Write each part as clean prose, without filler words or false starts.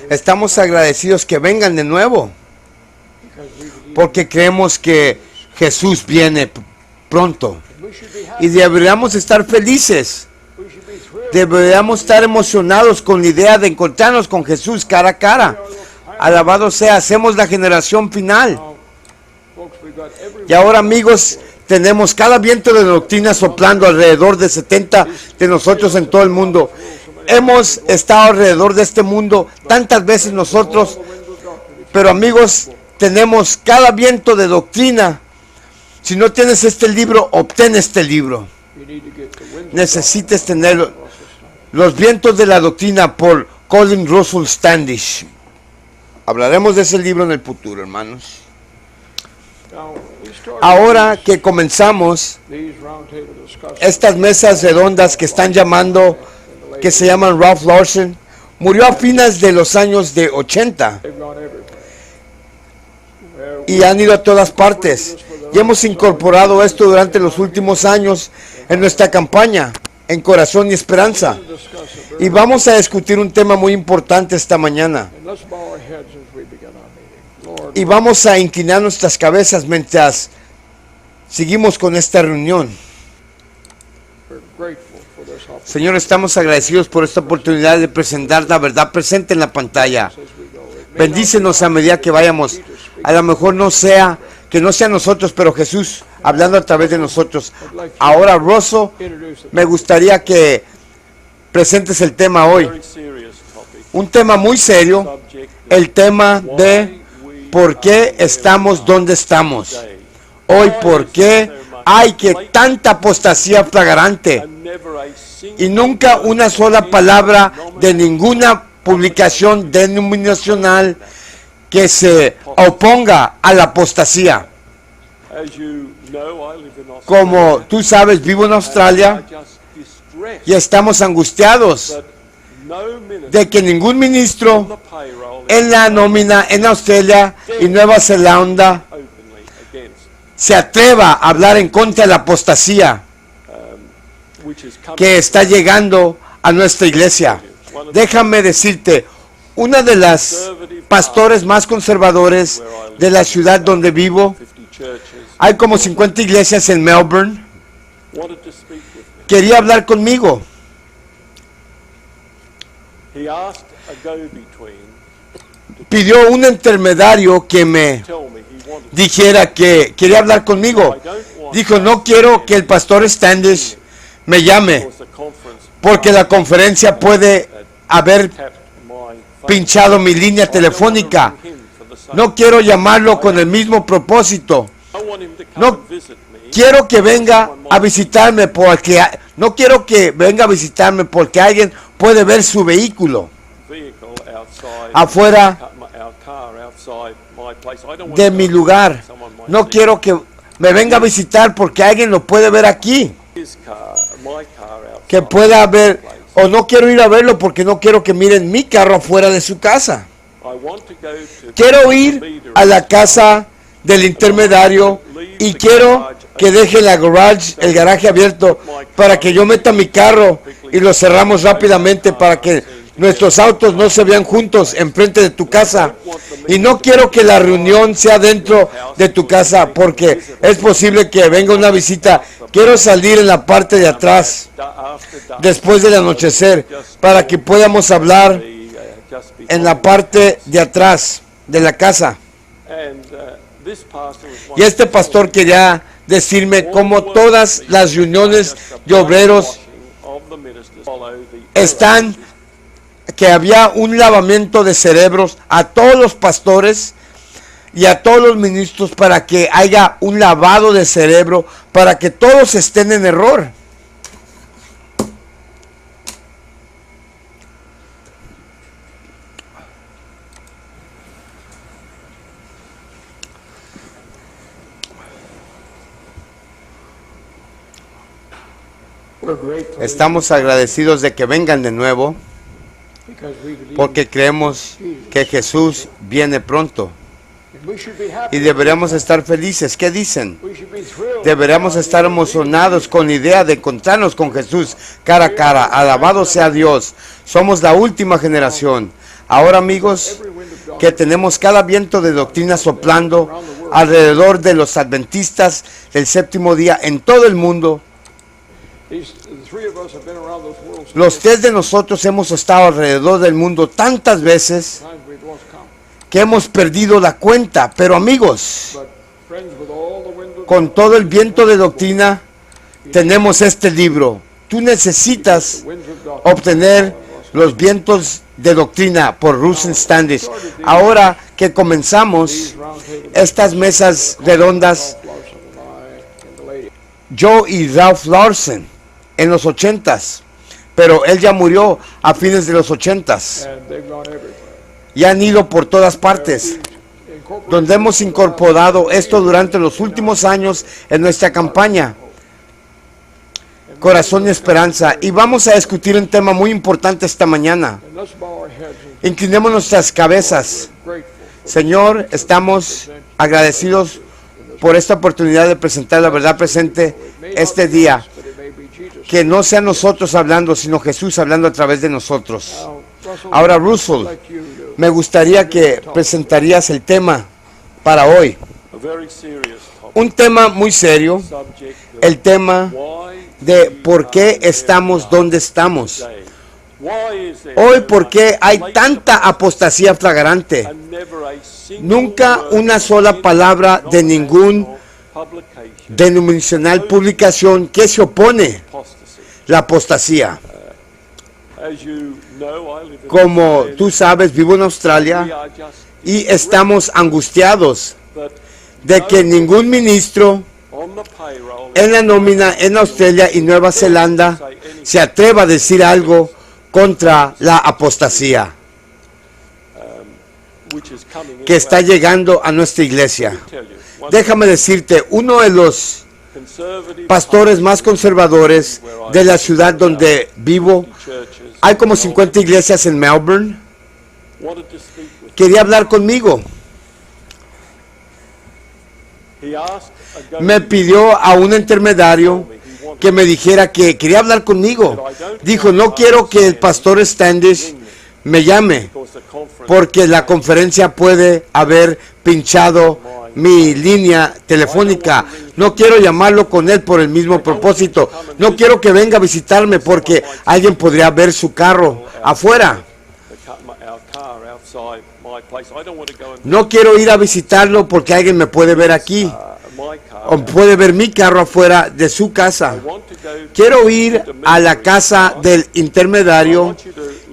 Estamos agradecidos que vengan de nuevo, porque creemos que Jesús viene pronto. Y deberíamos estar felices. Deberíamos estar emocionados con la idea de encontrarnos con Jesús cara a cara. Alabado sea, hacemos la generación final. Y ahora, amigos, tenemos cada viento de doctrina soplando alrededor de 70 de nosotros en todo el mundo. Hemos estado alrededor de este mundo tantas veces nosotros, pero amigos, tenemos cada viento de doctrina. Si no tienes este libro, obtén este libro. Necesitas tener los vientos de la doctrina por Colin Russell Standish. Hablaremos de ese libro en el futuro, hermanos. Ahora que comenzamos estas mesas redondas que están llamando, que se llaman Ralph Larson, murió a fines de los años de 80 y han ido a todas partes. Y hemos incorporado esto durante los últimos años en nuestra campaña, en Corazón y Esperanza. Y vamos a discutir un tema muy importante esta mañana. Y vamos a inclinar nuestras cabezas mientras seguimos con esta reunión. Señor, estamos agradecidos por esta oportunidad de presentar la verdad presente en la pantalla. Bendícenos a medida que vayamos. A lo mejor que no sea nosotros, pero Jesús hablando a través de nosotros. Ahora, Rosso, me gustaría que presentes el tema hoy. Un tema muy serio, el tema de por qué estamos donde estamos. Hoy, ¿por qué hay tanta apostasía flagrante? Y nunca una sola palabra de ninguna publicación denominacional que se oponga a la apostasía. Como tú sabes, vivo en Australia y estamos angustiados de que ningún ministro en la nómina en Australia y Nueva Zelanda se atreva a hablar en contra de la apostasía que está llegando a nuestra iglesia. Déjame decirte, una de las pastores más conservadores de la ciudad donde vivo, hay como 50 iglesias en Melbourne, quería hablar conmigo. Pidió un intermediario que me dijera que quería hablar conmigo. Dijo, no quiero que el pastor Standish me llame, porque la conferencia puede haber pinchado mi línea telefónica. No quiero llamarlo con el mismo propósito. No quiero que venga a visitarme porque alguien puede ver su vehículo afuera de mi lugar. No quiero que me venga a visitar porque alguien lo puede ver aquí. Que pueda ver, o no quiero ir a verlo porque no quiero que miren mi carro afuera de su casa. Quiero ir a la casa del intermediario y quiero que deje el garaje abierto para que yo meta mi carro y lo cerramos rápidamente para que nuestros autos no se vean juntos enfrente de tu casa. Y no quiero que la reunión sea dentro de tu casa porque es posible que venga una visita. Quiero salir en la parte de atrás después del anochecer para que podamos hablar en la parte de atrás de la casa. Y este pastor quería decirme cómo todas las reuniones de obreros están, que había un lavamiento de cerebros a todos los pastores y a todos los ministros para que haya un lavado de cerebro, para que todos estén en error. Estamos agradecidos de que vengan de nuevo porque creemos que Jesús viene pronto. Y deberíamos estar felices. ¿Qué dicen? Deberíamos estar emocionados con la idea de encontrarnos con Jesús cara a cara. Alabado sea Dios. Somos la última generación. Ahora, amigos, que tenemos cada viento de doctrina soplando alrededor de los adventistas del séptimo día en todo el mundo, los tres de nosotros hemos estado alrededor del mundo tantas veces que hemos perdido la cuenta. Pero amigos, con todo el viento de doctrina, tenemos este libro. Tú necesitas obtener los vientos de doctrina por Russell Standish. Ahora que comenzamos estas mesas redondas, yo y Ralph Larson en los 80s, pero él ya murió a fines de los 80s, y han ido por todas partes, donde hemos incorporado esto durante los últimos años en nuestra campaña Corazón y Esperanza, y vamos a discutir un tema muy importante esta mañana. Inclinemos nuestras cabezas. Señor, estamos agradecidos por esta oportunidad de presentar la verdad presente este día. Que no sea nosotros hablando, sino Jesús hablando a través de nosotros. Ahora, Russell, me gustaría que presentarías el tema para hoy. Un tema muy serio, el tema de por qué estamos donde estamos. Hoy, ¿por qué hay tanta apostasía flagrante? Nunca una sola palabra de ningún denominacional publicación que se opone la apostasía. Como tú sabes, vivo en Australia y estamos angustiados de que ningún ministro en la nómina en Australia y Nueva Zelanda se atreva a decir algo contra la apostasía que está llegando a nuestra iglesia. Déjame decirte, uno de los pastores más conservadores de la ciudad donde vivo, hay como 50 iglesias en Melbourne, quería hablar conmigo. Me pidió a un intermediario que me dijera que quería hablar conmigo. Dijo, no quiero que el pastor Standish me llame, porque la conferencia puede haber pinchado mi línea telefónica. No quiero llamarlo con él por el mismo propósito. No quiero que venga a visitarme porque alguien podría ver su carro afuera. No quiero ir a visitarlo porque alguien me puede ver aquí o puede ver mi carro afuera de su casa. Quiero ir a la casa del intermediario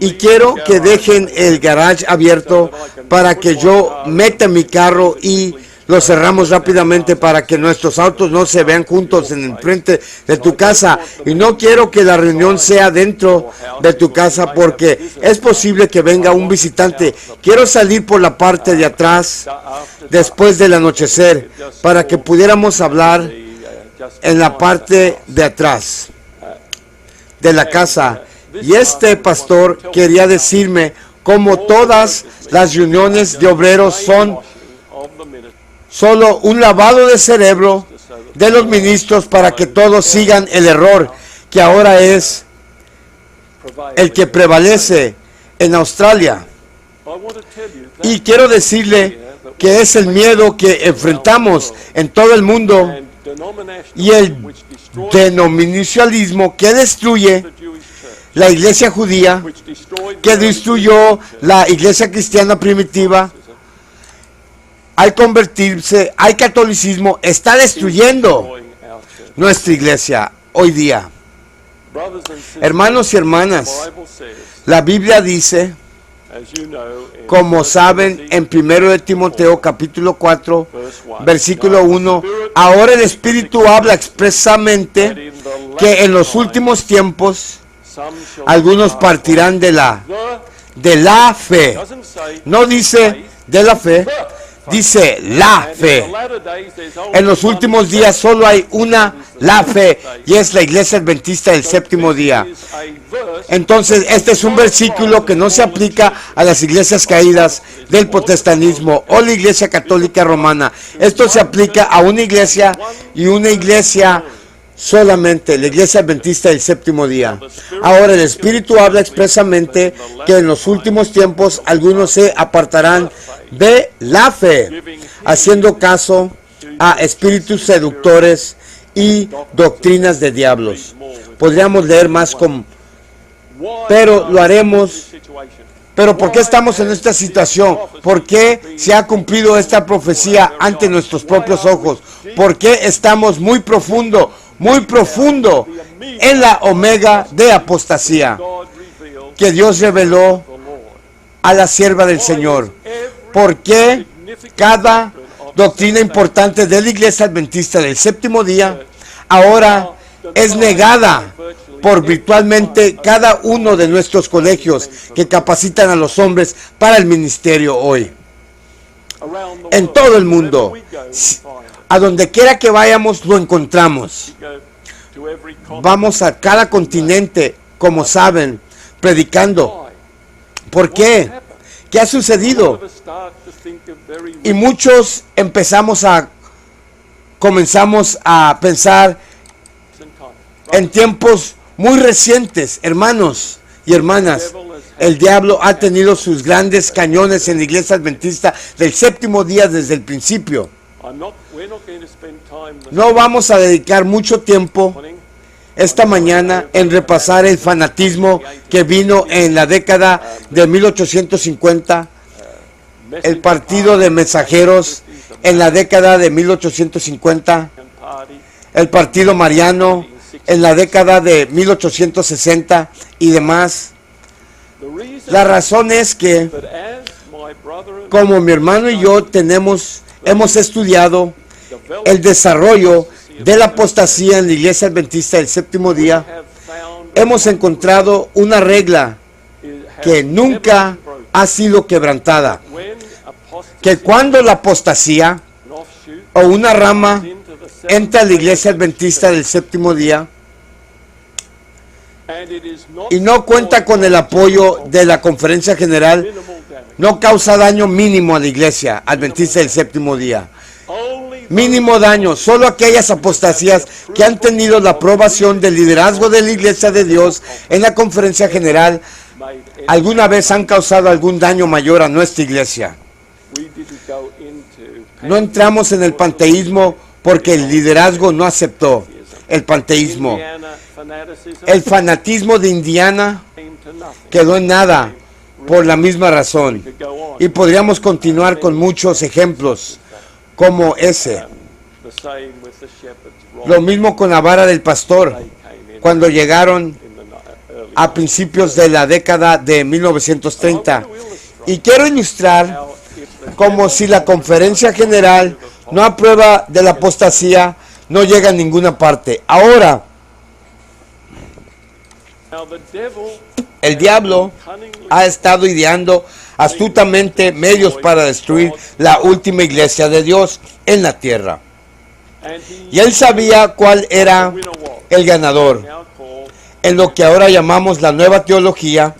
y quiero que dejen el garage abierto para que yo meta mi carro y lo cerramos rápidamente para que nuestros autos no se vean juntos en el frente de tu casa. Y no quiero que la reunión sea dentro de tu casa porque es posible que venga un visitante. Quiero salir por la parte de atrás después del anochecer para que pudiéramos hablar en la parte de atrás de la casa. Y este pastor quería decirme cómo todas las reuniones de obreros son solo un lavado de cerebro de los ministros para que todos sigan el error que ahora es el que prevalece en Australia. Y quiero decirle que es el miedo que enfrentamos en todo el mundo y el denominacionalismo que destruye la iglesia judía, que destruyó la iglesia cristiana primitiva. Al convertirse al catolicismo, está destruyendo nuestra iglesia hoy día. Hermanos y hermanas, la Biblia dice, como saben, en 1 de Timoteo capítulo 4, versículo 1, ahora el Espíritu habla expresamente que en los últimos tiempos algunos partirán de la fe. No dice de la fe, dice la fe. En los últimos días solo hay una, la fe, y es la iglesia adventista del séptimo día. Entonces, este es un versículo que no se aplica a las iglesias caídas del protestantismo o la iglesia católica romana. Esto se aplica a una iglesia y una iglesia solamente la iglesia adventista del séptimo día. Ahora el Espíritu habla expresamente que en los últimos tiempos algunos se apartarán de la fe, haciendo caso a espíritus seductores y doctrinas de diablos. Podríamos leer más pero lo haremos. Pero ¿por qué estamos en esta situación? ¿Por qué se ha cumplido esta profecía ante nuestros propios ojos? ¿Por qué estamos muy profundo en la omega de apostasía que Dios reveló a la sierva del Señor? ¿Por qué cada doctrina importante de la iglesia adventista del séptimo día ahora es negada por virtualmente cada uno de nuestros colegios que capacitan a los hombres para el ministerio hoy? En todo el mundo, a donde quiera que vayamos, lo encontramos. Vamos a cada continente, como saben, predicando. ¿Por qué? ¿Qué ha sucedido? Y muchos comenzamos a pensar en tiempos muy recientes, hermanos y hermanas. El diablo ha tenido sus grandes cañones en la iglesia adventista del séptimo día desde el principio. No vamos a dedicar mucho tiempo esta mañana en repasar el fanatismo que vino en la década de 1850, el partido de mensajeros en la década de 1850, el partido mariano en la década de 1860 y demás. La razón es que, como mi hermano y yo hemos estudiado el desarrollo de la apostasía en la iglesia adventista del séptimo día, hemos encontrado una regla que nunca ha sido quebrantada, que cuando la apostasía o una rama entra a la iglesia adventista del séptimo día y no cuenta con el apoyo de la conferencia general, no causa daño mínimo a la iglesia adventista del séptimo día. Mínimo daño. Solo aquellas apostasías que han tenido la aprobación del liderazgo de la iglesia de Dios en la conferencia general alguna vez han causado algún daño mayor a nuestra iglesia. No entramos en el panteísmo porque el liderazgo no aceptó el panteísmo. El fanatismo de Indiana quedó en nada por la misma razón. Y podríamos continuar con muchos ejemplos como ese. Lo mismo con la vara del pastor, cuando llegaron a principios de la década de 1930. Y quiero ilustrar como si la conferencia general no aprueba de la apostasía, no llega a ninguna parte. Ahora, el diablo ha estado ideando astutamente medios para destruir la última iglesia de Dios en la tierra. Y él sabía cuál era el ganador en lo que ahora llamamos la nueva teología,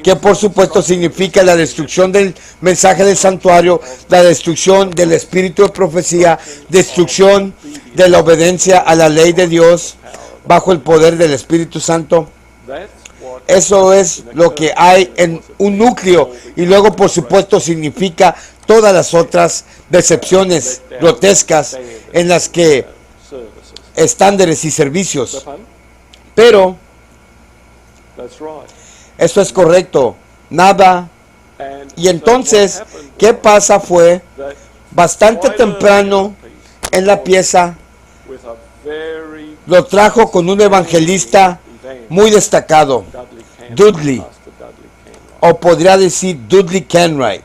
que por supuesto significa la destrucción del mensaje del santuario, la destrucción del espíritu de profecía, destrucción de la obediencia a la ley de Dios bajo el poder del Espíritu Santo. Eso es lo que hay en un núcleo, y luego por supuesto significa todas las otras decepciones grotescas en las que estándares y servicios. Pero eso es correcto, nada. Y entonces, ¿qué pasa? Fue bastante temprano en la pieza, lo trajo con un evangelista muy destacado, Dudley, o podría decir Dudley Kenwright,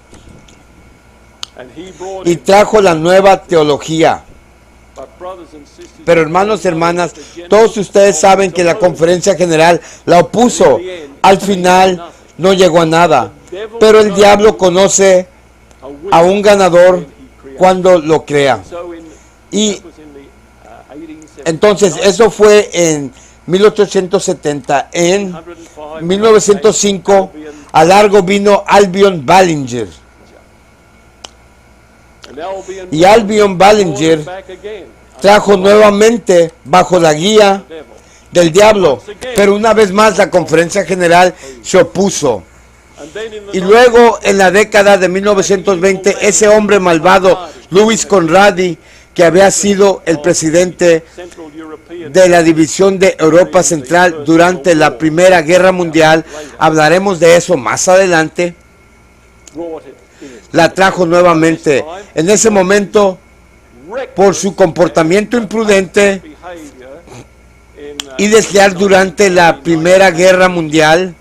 y trajo la nueva teología. Pero hermanos y hermanas, todos ustedes saben que la conferencia general la opuso. Al final no llegó a nada. Pero el diablo conoce a un ganador cuando lo crea. Y entonces eso fue en 1870. En 1905 a largo vino Albion Ballinger. Y Albion Ballinger trajo nuevamente bajo la guía del diablo, pero una vez más la conferencia general se opuso. Y luego en la década de 1920 ese hombre malvado, Louis Conradi, que había sido el presidente de la división de Europa Central durante la Primera Guerra Mundial, hablaremos de eso más adelante, la trajo nuevamente. En ese momento, por su comportamiento imprudente y desleal durante la Primera Guerra Mundial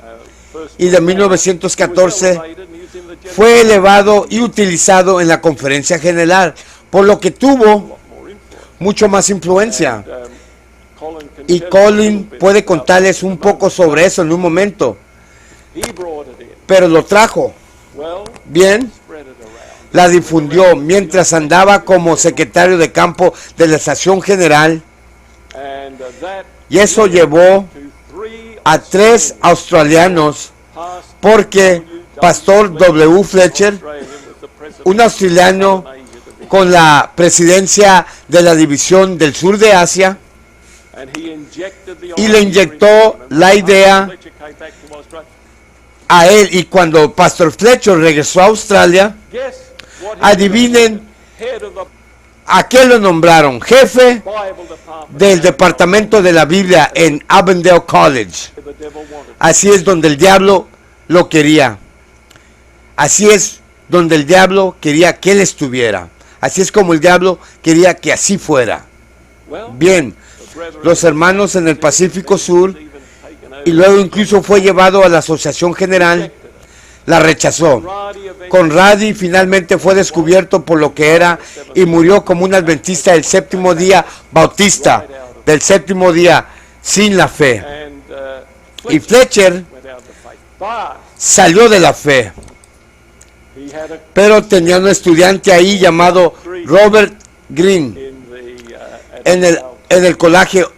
y de 1914, fue elevado y utilizado en la conferencia general, por lo que tuvo mucho más influencia. Y Colin puede contarles un poco sobre eso en un momento. Pero lo trajo. Bien, la difundió mientras andaba como secretario de campo de la estación general. Y eso llevó a 3 australianos, porque Pastor W. Fletcher, un australiano con la presidencia de la división del sur de Asia, y le inyectó la idea a él. Y cuando Pastor Fletcher regresó a Australia, adivinen a qué lo nombraron: jefe del departamento de la Biblia en Avondale College. Así es donde el diablo lo quería. Así es donde el diablo quería que él estuviera. Así es como el diablo quería que así fuera. Bien, los hermanos en el Pacífico Sur, y luego incluso fue llevado a la Asociación General, la rechazó. Conradi finalmente fue descubierto por lo que era y murió como un adventista del séptimo día, bautista del séptimo día, sin la fe. Y Fletcher salió de la fe, pero tenía un estudiante ahí llamado Robert Green en el colegio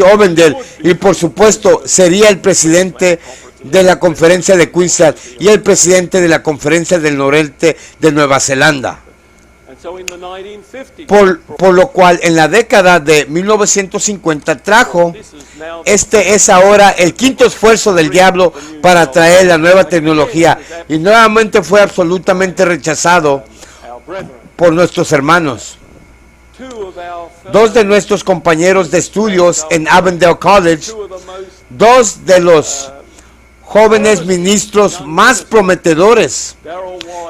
Avondale, y por supuesto sería el presidente de la conferencia de Queensland y el presidente de la conferencia del noreste de Nueva Zelanda. Por lo cual en la década de 1950 trajo, este es ahora el quinto esfuerzo del diablo para traer la nueva tecnología, y nuevamente fue absolutamente rechazado por nuestros hermanos. 2 de nuestros compañeros de estudios en Avondale College, 2 de los jóvenes ministros más prometedores,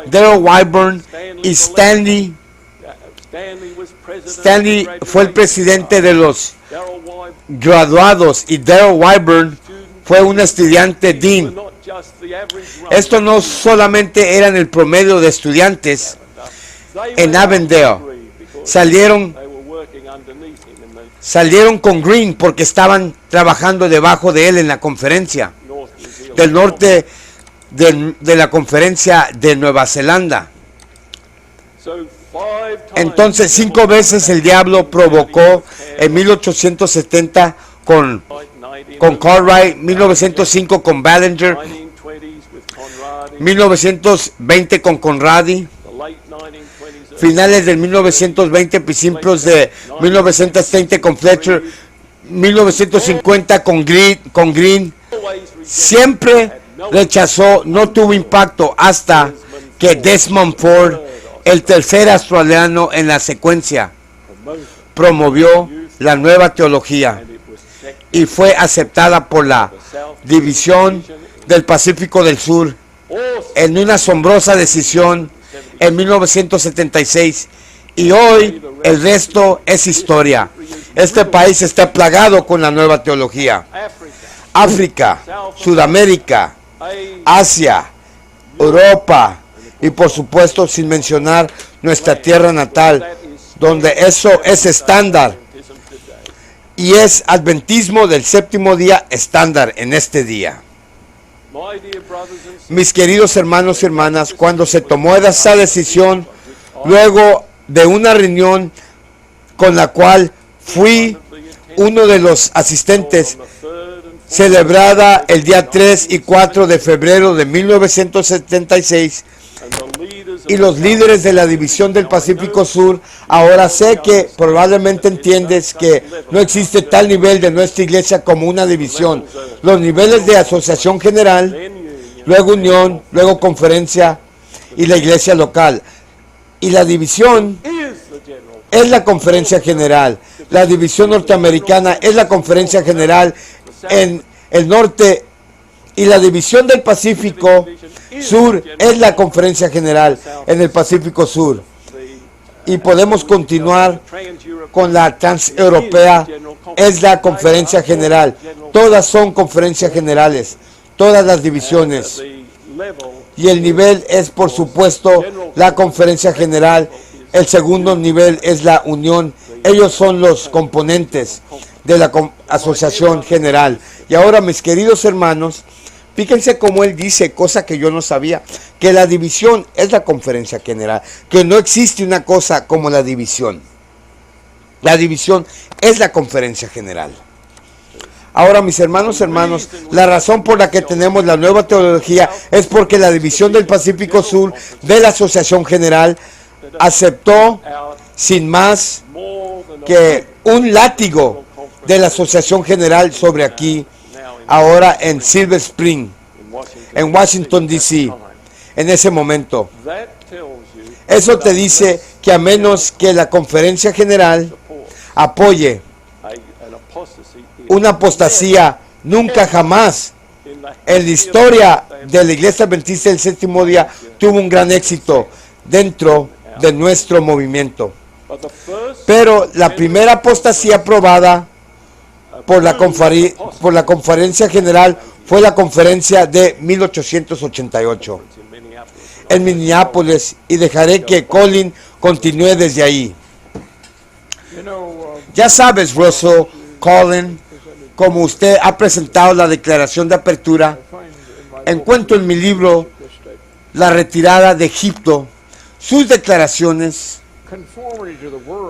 Darrell Wyburn y Stanley. Stanley fue el presidente de los graduados y Darrell Wyburn fue un estudiante dean. Esto no solamente eran el promedio de estudiantes en Avondale. Salieron con Green porque estaban trabajando debajo de él en la conferencia del norte de la conferencia de Nueva Zelanda. Entonces 5 veces el diablo provocó: en 1870 con Cartwright, 1905 con Ballinger, 1920 con Conradi, finales del 1920, principios de 1930 con Fletcher, 1950 con Green. Siempre rechazó, no tuvo impacto hasta que Desmond Ford, el tercer australiano en la secuencia, promovió la nueva teología y fue aceptada por la división del Pacífico del Sur en una asombrosa decisión en 1976, y hoy el resto es historia. Este país está plagado con la nueva teología. África, Sudamérica, Asia, Europa y por supuesto sin mencionar nuestra tierra natal, donde eso es estándar y es adventismo del séptimo día estándar en este día. Mis queridos hermanos y hermanas, cuando se tomó esa decisión, luego de una reunión con la cual fui uno de los asistentes, celebrada el día 3 y 4 de febrero de 1976, y los líderes de la división del Pacífico Sur. Ahora sé que probablemente entiendes que no existe tal nivel de nuestra iglesia como una división. Los niveles de asociación general, luego unión, luego conferencia y la iglesia local. Y la división es la conferencia general. La división norteamericana es la conferencia general en el norte, y la división del Pacífico Sur es la conferencia general en el Pacífico Sur. Y podemos continuar con la transeuropea, es la conferencia general. Todas son conferencias generales, todas las divisiones. Y el nivel es, por supuesto, la conferencia general. El segundo nivel es la unión. Ellos son los componentes de la asociación general. Y ahora, mis queridos hermanos, fíjense cómo él dice, cosa que yo no sabía, que la división es la conferencia general, que no existe una cosa como la división. La división es la conferencia general. Ahora, mis hermanos, la razón por la que tenemos la nueva teología es porque la división del Pacífico Sur de la Asociación General aceptó sin más que un látigo de la Asociación General sobre aquí, ahora en Silver Spring, en Washington, D.C., en ese momento. Eso te dice que a menos que la conferencia general apoye una apostasía, nunca jamás en la historia de la Iglesia Adventista del Séptimo Día tuvo un gran éxito dentro de nuestro movimiento. Pero la primera apostasía aprobada por la conferencia general fue la conferencia de 1888 en Minneapolis, y dejaré que Colin continúe desde ahí. Ya sabes, Russell, Colin, como usted ha presentado la declaración de apertura, encuentro en mi libro La retirada de Egipto sus declaraciones.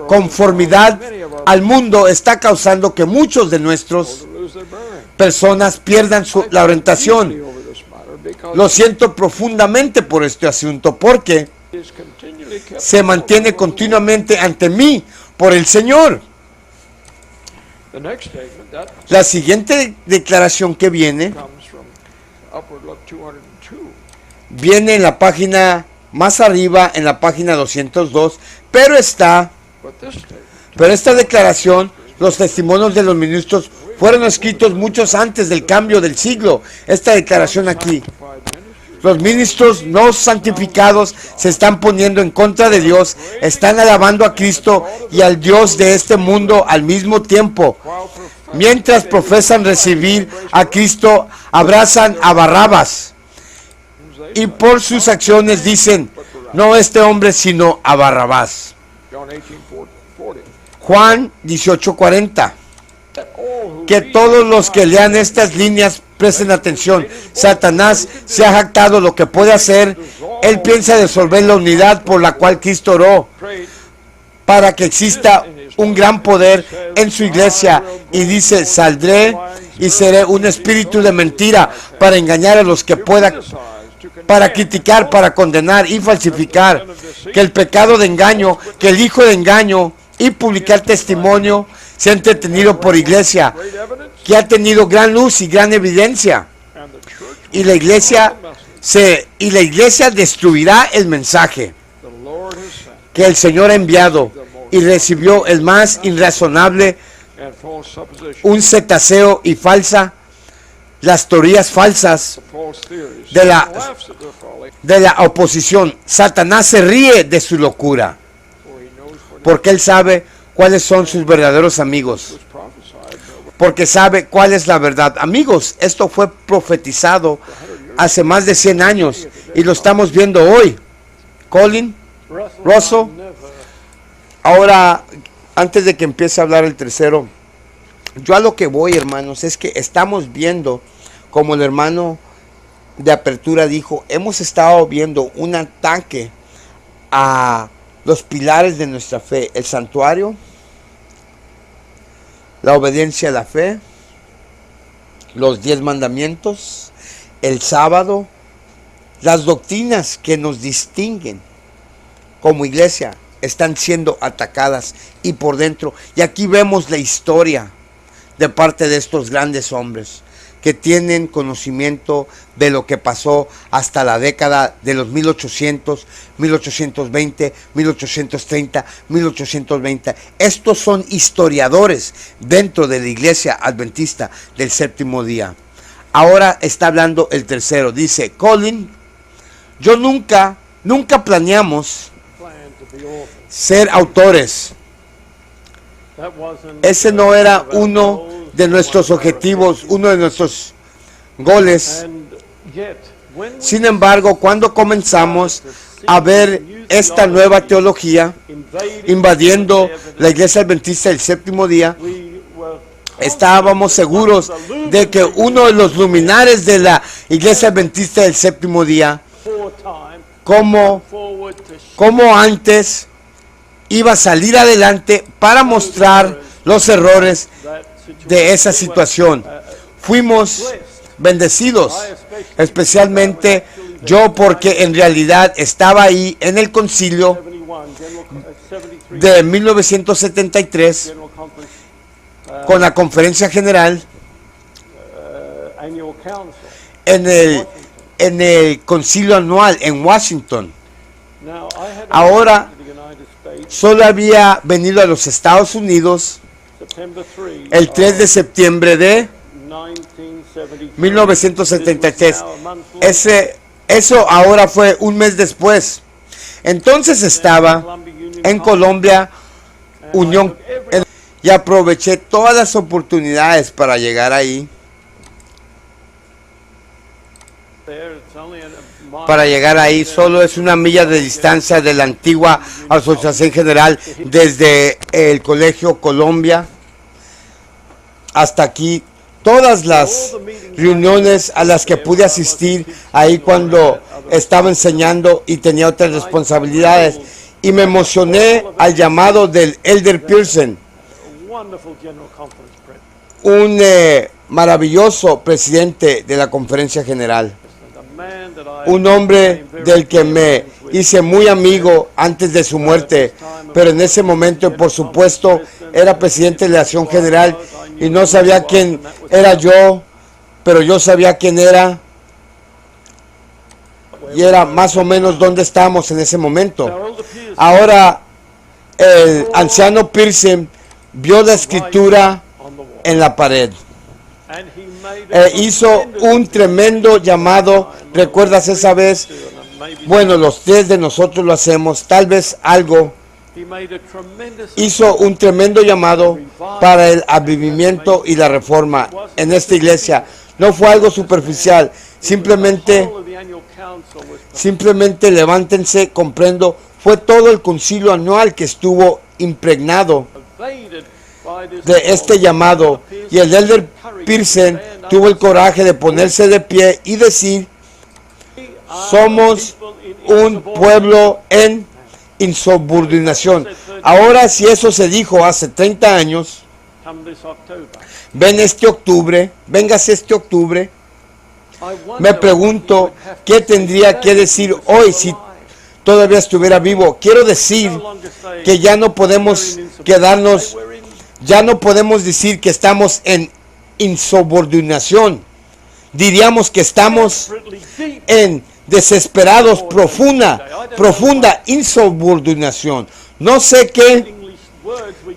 Conformidad al mundo está causando que muchos de nuestras personas pierdan la orientación. Lo siento profundamente por este asunto, porque se mantiene continuamente ante mí por el Señor. La siguiente declaración que viene en la página más arriba, en la página 202, pero esta declaración, los testimonios de los ministros fueron escritos muchos antes del cambio del siglo. Esta declaración aquí: los ministros no santificados se están poniendo en contra de Dios, están alabando a Cristo y al Dios de este mundo al mismo tiempo. Mientras profesan recibir a Cristo, abrazan a Barrabás, y por sus acciones dicen, no este hombre, sino a Barrabás. Juan 18:40. Que todos los que lean estas líneas presten atención. Satanás se ha jactado lo que puede hacer. Él piensa disolver la unidad por la cual Cristo oró, para que exista un gran poder en su iglesia, y dice, saldré y seré un espíritu de mentira para engañar a los que pueda, para criticar, para condenar y falsificar, que el pecado de engaño, que el hijo de engaño y publicar testimonio se ha entretenido por iglesia, que ha tenido gran luz y gran evidencia, y la iglesia destruirá el mensaje que el Señor ha enviado, y recibió el más irrazonable, un cetáceo y falsa, las teorías falsas de la oposición. Satanás se ríe de su locura, porque él sabe cuáles son sus verdaderos amigos, porque sabe cuál es la verdad. Amigos, esto fue profetizado hace más de 100 años y lo estamos viendo hoy. Colin, Russell. Ahora, antes de que empiece a hablar el tercero, yo a lo que voy, hermanos, es que estamos viendo, como el hermano de apertura dijo, hemos estado viendo un ataque a los pilares de nuestra fe: el santuario, la obediencia a la fe, los 10 mandamientos, el sábado, las doctrinas que nos distinguen como iglesia están siendo atacadas y por dentro. Y aquí vemos la historia de parte de estos grandes hombres que tienen conocimiento de lo que pasó hasta la década de los 1800, 1820, 1830, 1820. Estos son historiadores dentro de la iglesia adventista del séptimo día. Ahora está hablando el tercero. Dice, Colin, yo nunca planeamos ser autores. Ese no era uno de nuestros objetivos, uno de nuestros goles. Sin embargo, cuando comenzamos a ver esta nueva teología invadiendo la iglesia adventista del séptimo día, estábamos seguros de que uno de los luminares de la iglesia adventista del séptimo día, como antes, iba a salir adelante para mostrar los errores de esa situación. Fuimos bendecidos, especialmente yo, porque en realidad estaba ahí en el concilio de 1973 con la conferencia general en el concilio anual en Washington. Ahora solo había venido a los Estados Unidos el 3 de septiembre de 1973. Eso ahora fue un mes después. Entonces estaba en Colombia, Unión, y aproveché todas las oportunidades para llegar ahí. Solo es una milla de distancia de la antigua Asociación General, desde el Colegio Colombia hasta aquí. Todas las reuniones a las que pude asistir ahí cuando estaba enseñando y tenía otras responsabilidades, y me emocioné al llamado del Elder Pearson, un maravilloso presidente de la conferencia general, un hombre del que me hice muy amigo antes de su muerte, pero en ese momento, por supuesto, era presidente de la acción general y no sabía quién era yo, pero yo sabía quién era y era más o menos dónde estábamos en ese momento. Ahora el anciano Pearson vio la escritura en la pared e hizo un tremendo llamado. ¿Recuerdas esa vez? Bueno, los tres de nosotros lo hacemos, tal vez algo. Hizo un tremendo llamado para el avivamiento y la reforma en esta iglesia. No fue algo superficial, simplemente levántense, comprendo. Fue todo el concilio anual que estuvo impregnado de este llamado, y el Elder Pearson tuvo el coraje de ponerse de pie y decir: somos un pueblo en insubordinación. Ahora, si eso se dijo hace 30 años, véngase este octubre, me pregunto qué tendría que decir hoy si todavía estuviera vivo. Quiero decir que ya no podemos decir que estamos en insubordinación. Diríamos que estamos en desesperados, profunda insubordinación. No sé qué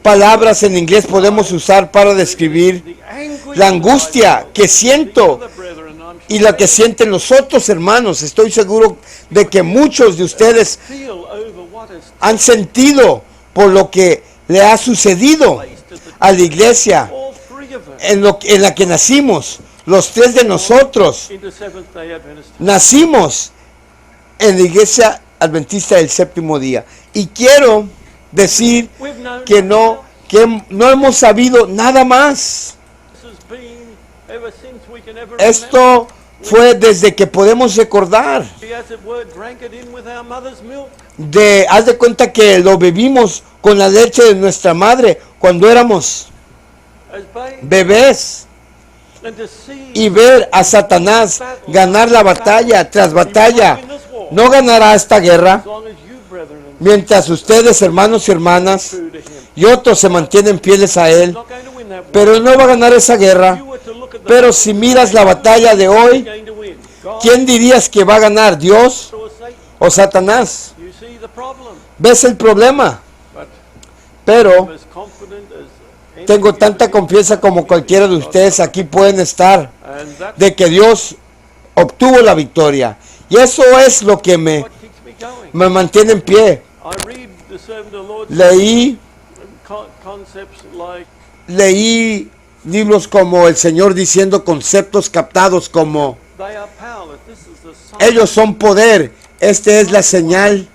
palabras en inglés podemos usar para describir la angustia que siento y la que sienten los otros hermanos. Estoy seguro de que muchos de ustedes han sentido por lo que le ha sucedido a la iglesia en la que nacimos. Los tres de nosotros nacimos en la iglesia adventista del séptimo día, y quiero decir que no hemos sabido nada más. Esto fue desde que podemos recordar. Haz de cuenta que lo bebimos con la leche de nuestra madre cuando éramos bebés. Y ver a Satanás ganar la batalla tras batalla. No ganará esta guerra Mientras ustedes, hermanos y hermanas, y otros se mantienen fieles a Él, pero Él no va a ganar esa guerra. Pero si miras la batalla de hoy, ¿quién dirías que va a ganar, Dios o Satanás? ¿Ves el problema? Pero tengo tanta confianza como cualquiera de ustedes aquí pueden estar, de que Dios obtuvo la victoria. Y eso es lo que me mantiene en pie. Leí libros como el Señor diciendo conceptos captados como ellos son poder, esta es la señal,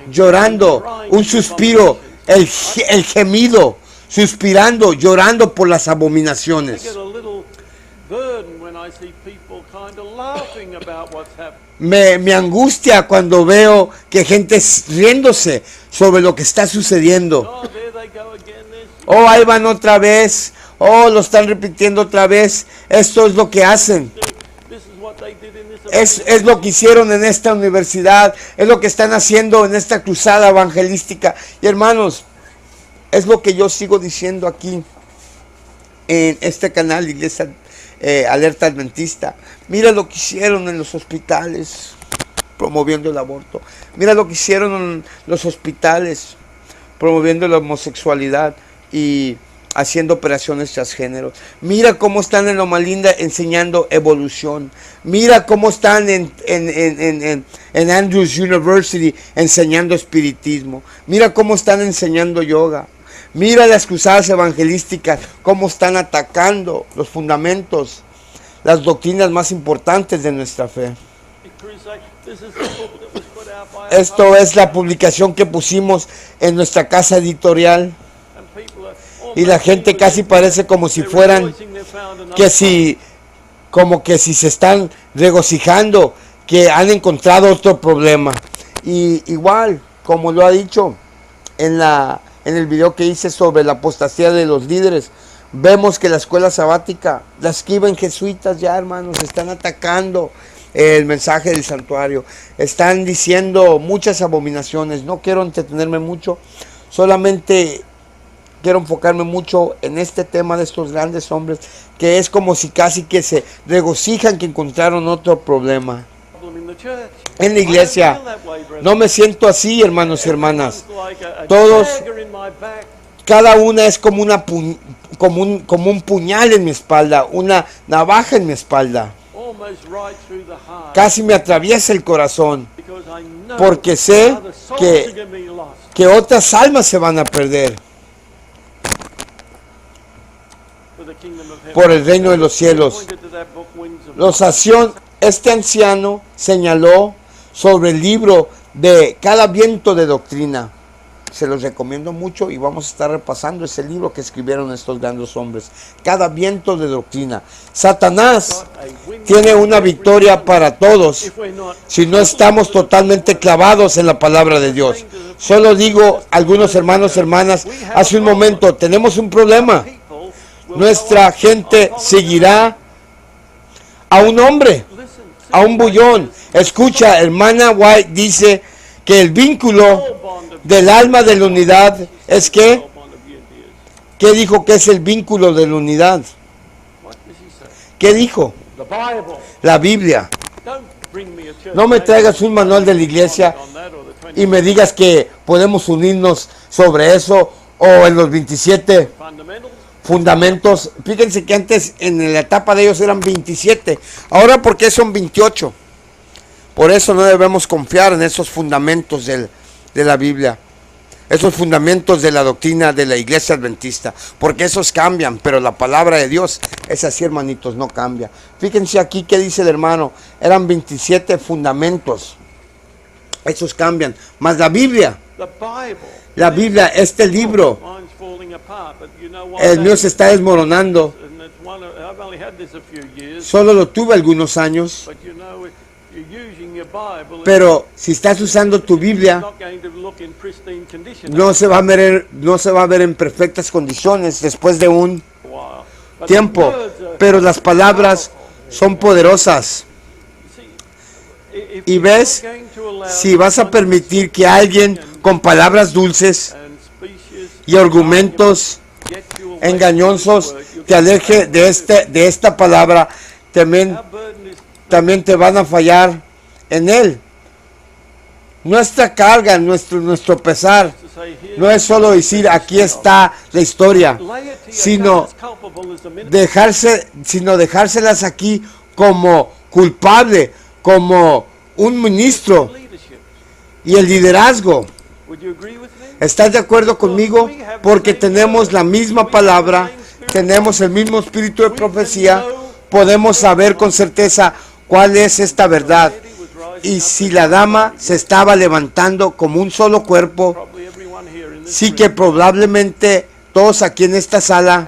llorando, un suspiro, el gemido, suspirando, llorando por las abominaciones. Me angustia cuando veo que gente riéndose sobre lo que está sucediendo. Oh, ahí van otra vez. Oh, lo están repitiendo otra vez. Esto es lo que hacen. Es lo que hicieron en esta universidad. Es lo que están haciendo en esta cruzada evangelística. Y hermanos, es lo que yo sigo diciendo aquí en este canal, Iglesia Alerta Adventista. Mira lo que hicieron en los hospitales promoviendo el aborto. Mira lo que hicieron en los hospitales promoviendo la homosexualidad y haciendo operaciones transgénero. Mira cómo están en Loma Linda enseñando evolución. Mira cómo están en Andrews University enseñando espiritismo. Mira cómo están enseñando yoga. Mira las cruzadas evangelísticas, cómo están atacando los fundamentos, las doctrinas más importantes de nuestra fe. Esto es la publicación que pusimos en nuestra casa editorial. Y la gente casi parece como si fueran, como que si se están regocijando, que han encontrado otro problema. Y igual, como lo ha dicho en el video que hice sobre la apostasía de los líderes, vemos que la escuela sabática, las que iban jesuitas ya, hermanos, están atacando el mensaje del santuario. Están diciendo muchas abominaciones. No quiero entretenerme mucho, solamente quiero enfocarme mucho en este tema de estos grandes hombres, que es como si casi que se regocijan que encontraron otro problema en la iglesia. No me siento así, hermanos y hermanas. Todos, cada una es como un puñal en mi espalda, una navaja en mi espalda. Casi me atraviesa el corazón, porque sé que otras almas se van a perder por el reino de los cielos. Este anciano señaló sobre el libro de Cada viento de doctrina. Se los recomiendo mucho y vamos a estar repasando ese libro que escribieron estos grandes hombres. Cada viento de doctrina. Satanás tiene una victoria para todos si no estamos totalmente clavados en la palabra de Dios. Solo digo, algunos hermanos, hermanas, hace un momento, tenemos un problema. Nuestra gente seguirá a un hombre, a un bullón. Escucha, hermana White dice que el vínculo del alma de la unidad es que, ¿qué dijo que es el vínculo de la unidad? ¿Qué dijo? La Biblia. No me traigas un manual de la iglesia y me digas que podemos unirnos sobre eso o en los 27 fundamentos. Fíjense que antes en la etapa de ellos eran 27. Ahora, ¿por qué son 28? Por eso no debemos confiar en esos fundamentos de la Biblia, esos fundamentos de la doctrina de la iglesia adventista, porque esos cambian, pero la palabra de Dios es así, hermanitos, no cambia. Fíjense aquí que dice el hermano, eran 27 fundamentos, esos cambian, más la Biblia, este libro, el mío se está desmoronando, solo lo tuve algunos años, pero si estás usando tu Biblia, no se va a ver en perfectas condiciones después de un tiempo, pero las palabras son poderosas. Y ves, si vas a permitir que alguien con palabras dulces y argumentos engañosos te aleje de esta palabra, también te van a fallar en él. Nuestra carga, nuestro pesar, no es solo decir aquí está la historia, sino dejárselas aquí como culpable, como un ministro y el liderazgo. ¿Estás de acuerdo conmigo? Porque tenemos la misma palabra, tenemos el mismo espíritu de profecía, podemos saber con certeza cuál es esta verdad. Y si la dama se estaba levantando como un solo cuerpo, sí que probablemente todos aquí en esta sala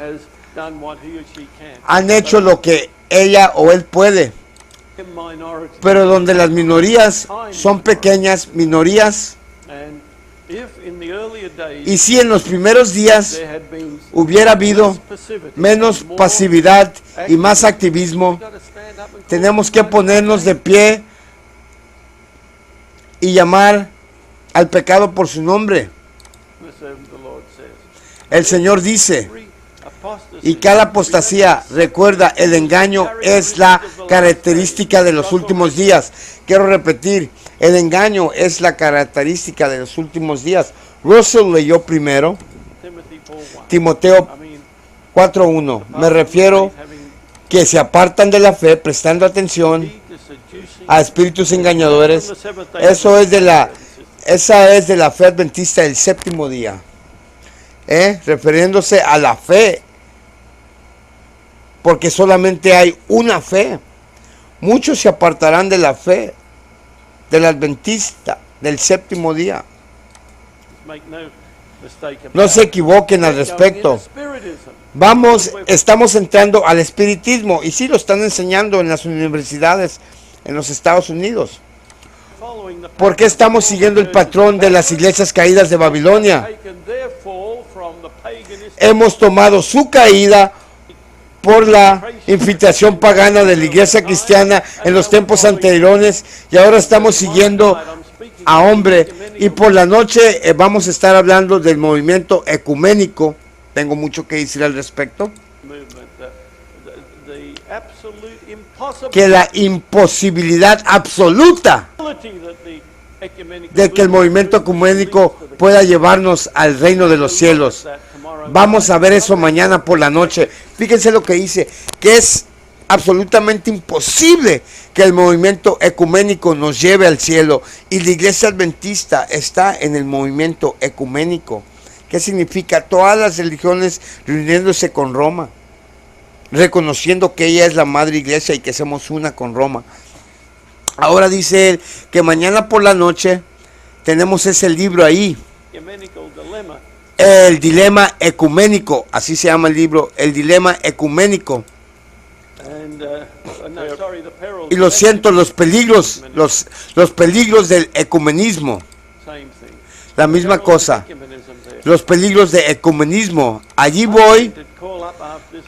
han hecho lo que ella o él puede. Pero donde las minorías son pequeñas minorías, y si en los primeros días hubiera habido menos pasividad y más activismo, tenemos que ponernos de pie y llamar al pecado por su nombre. El Señor dice, y cada apostasía, recuerda, el engaño es la característica de los últimos días. Quiero repetir, el engaño es la característica de los últimos días. Russell leyó primero Timoteo 4:1. Me refiero que se apartan de la fe, prestando atención a espíritus engañadores. Esa es de la fe adventista del séptimo día. Refiriéndose a la fe, porque solamente hay una fe. Muchos se apartarán de la fe del adventista del séptimo día. No se equivoquen al respecto. Estamos entrando al espiritismo, y sí lo están enseñando en las universidades en los Estados Unidos. ¿Por qué estamos siguiendo el patrón de las iglesias caídas de Babilonia? Hemos tomado su caída por la infiltración pagana de la iglesia cristiana en los tiempos anteriores, y ahora estamos siguiendo a hombre. Y por la noche vamos a estar hablando del movimiento ecuménico. Tengo mucho que decir al respecto. Que la imposibilidad absoluta de que el movimiento ecuménico pueda llevarnos al reino de los cielos. Vamos a ver eso mañana por la noche. Fíjense lo que dice, que es absolutamente imposible que el movimiento ecuménico nos lleve al cielo, y la iglesia adventista está en el movimiento ecuménico. ¿Qué significa? Todas las religiones reuniéndose con Roma, reconociendo que ella es la madre iglesia y que somos una con Roma. Ahora dice él que mañana por la noche tenemos ese libro ahí, el dilema ecuménico, así se llama el libro, el dilema ecuménico. Y lo siento, los peligros del ecumenismo, la misma cosa, los peligros de ecumenismo. Allí voy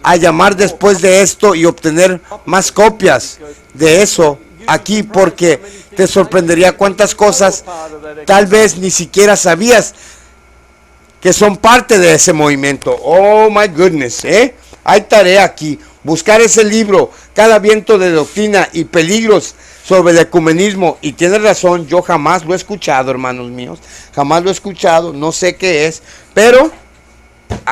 a llamar después de esto y obtener más copias de eso aquí, porque te sorprendería cuántas cosas tal vez ni siquiera sabías que son parte de ese movimiento. Oh my goodness, hay tarea aquí, buscar ese libro, Cada viento de doctrina y peligros sobre el ecumenismo. Y tienes razón, yo jamás lo he escuchado, hermanos míos, jamás lo he escuchado, no sé qué es, pero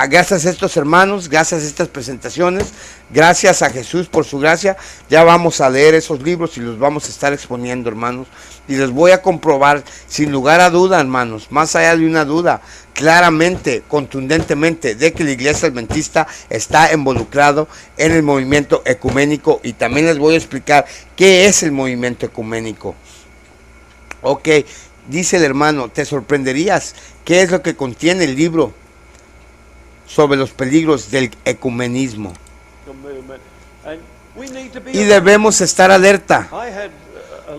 gracias a estos hermanos, gracias a estas presentaciones, gracias a Jesús por su gracia, ya vamos a leer esos libros y los vamos a estar exponiendo, hermanos, y les voy a comprobar sin lugar a duda, hermanos, más allá de una duda, claramente, contundentemente, de que la iglesia adventista está involucrado en el movimiento ecuménico, y también les voy a explicar qué es el movimiento ecuménico. Ok, dice el hermano, te sorprenderías qué es lo que contiene el libro sobre los peligros del ecumenismo, y debemos estar alerta.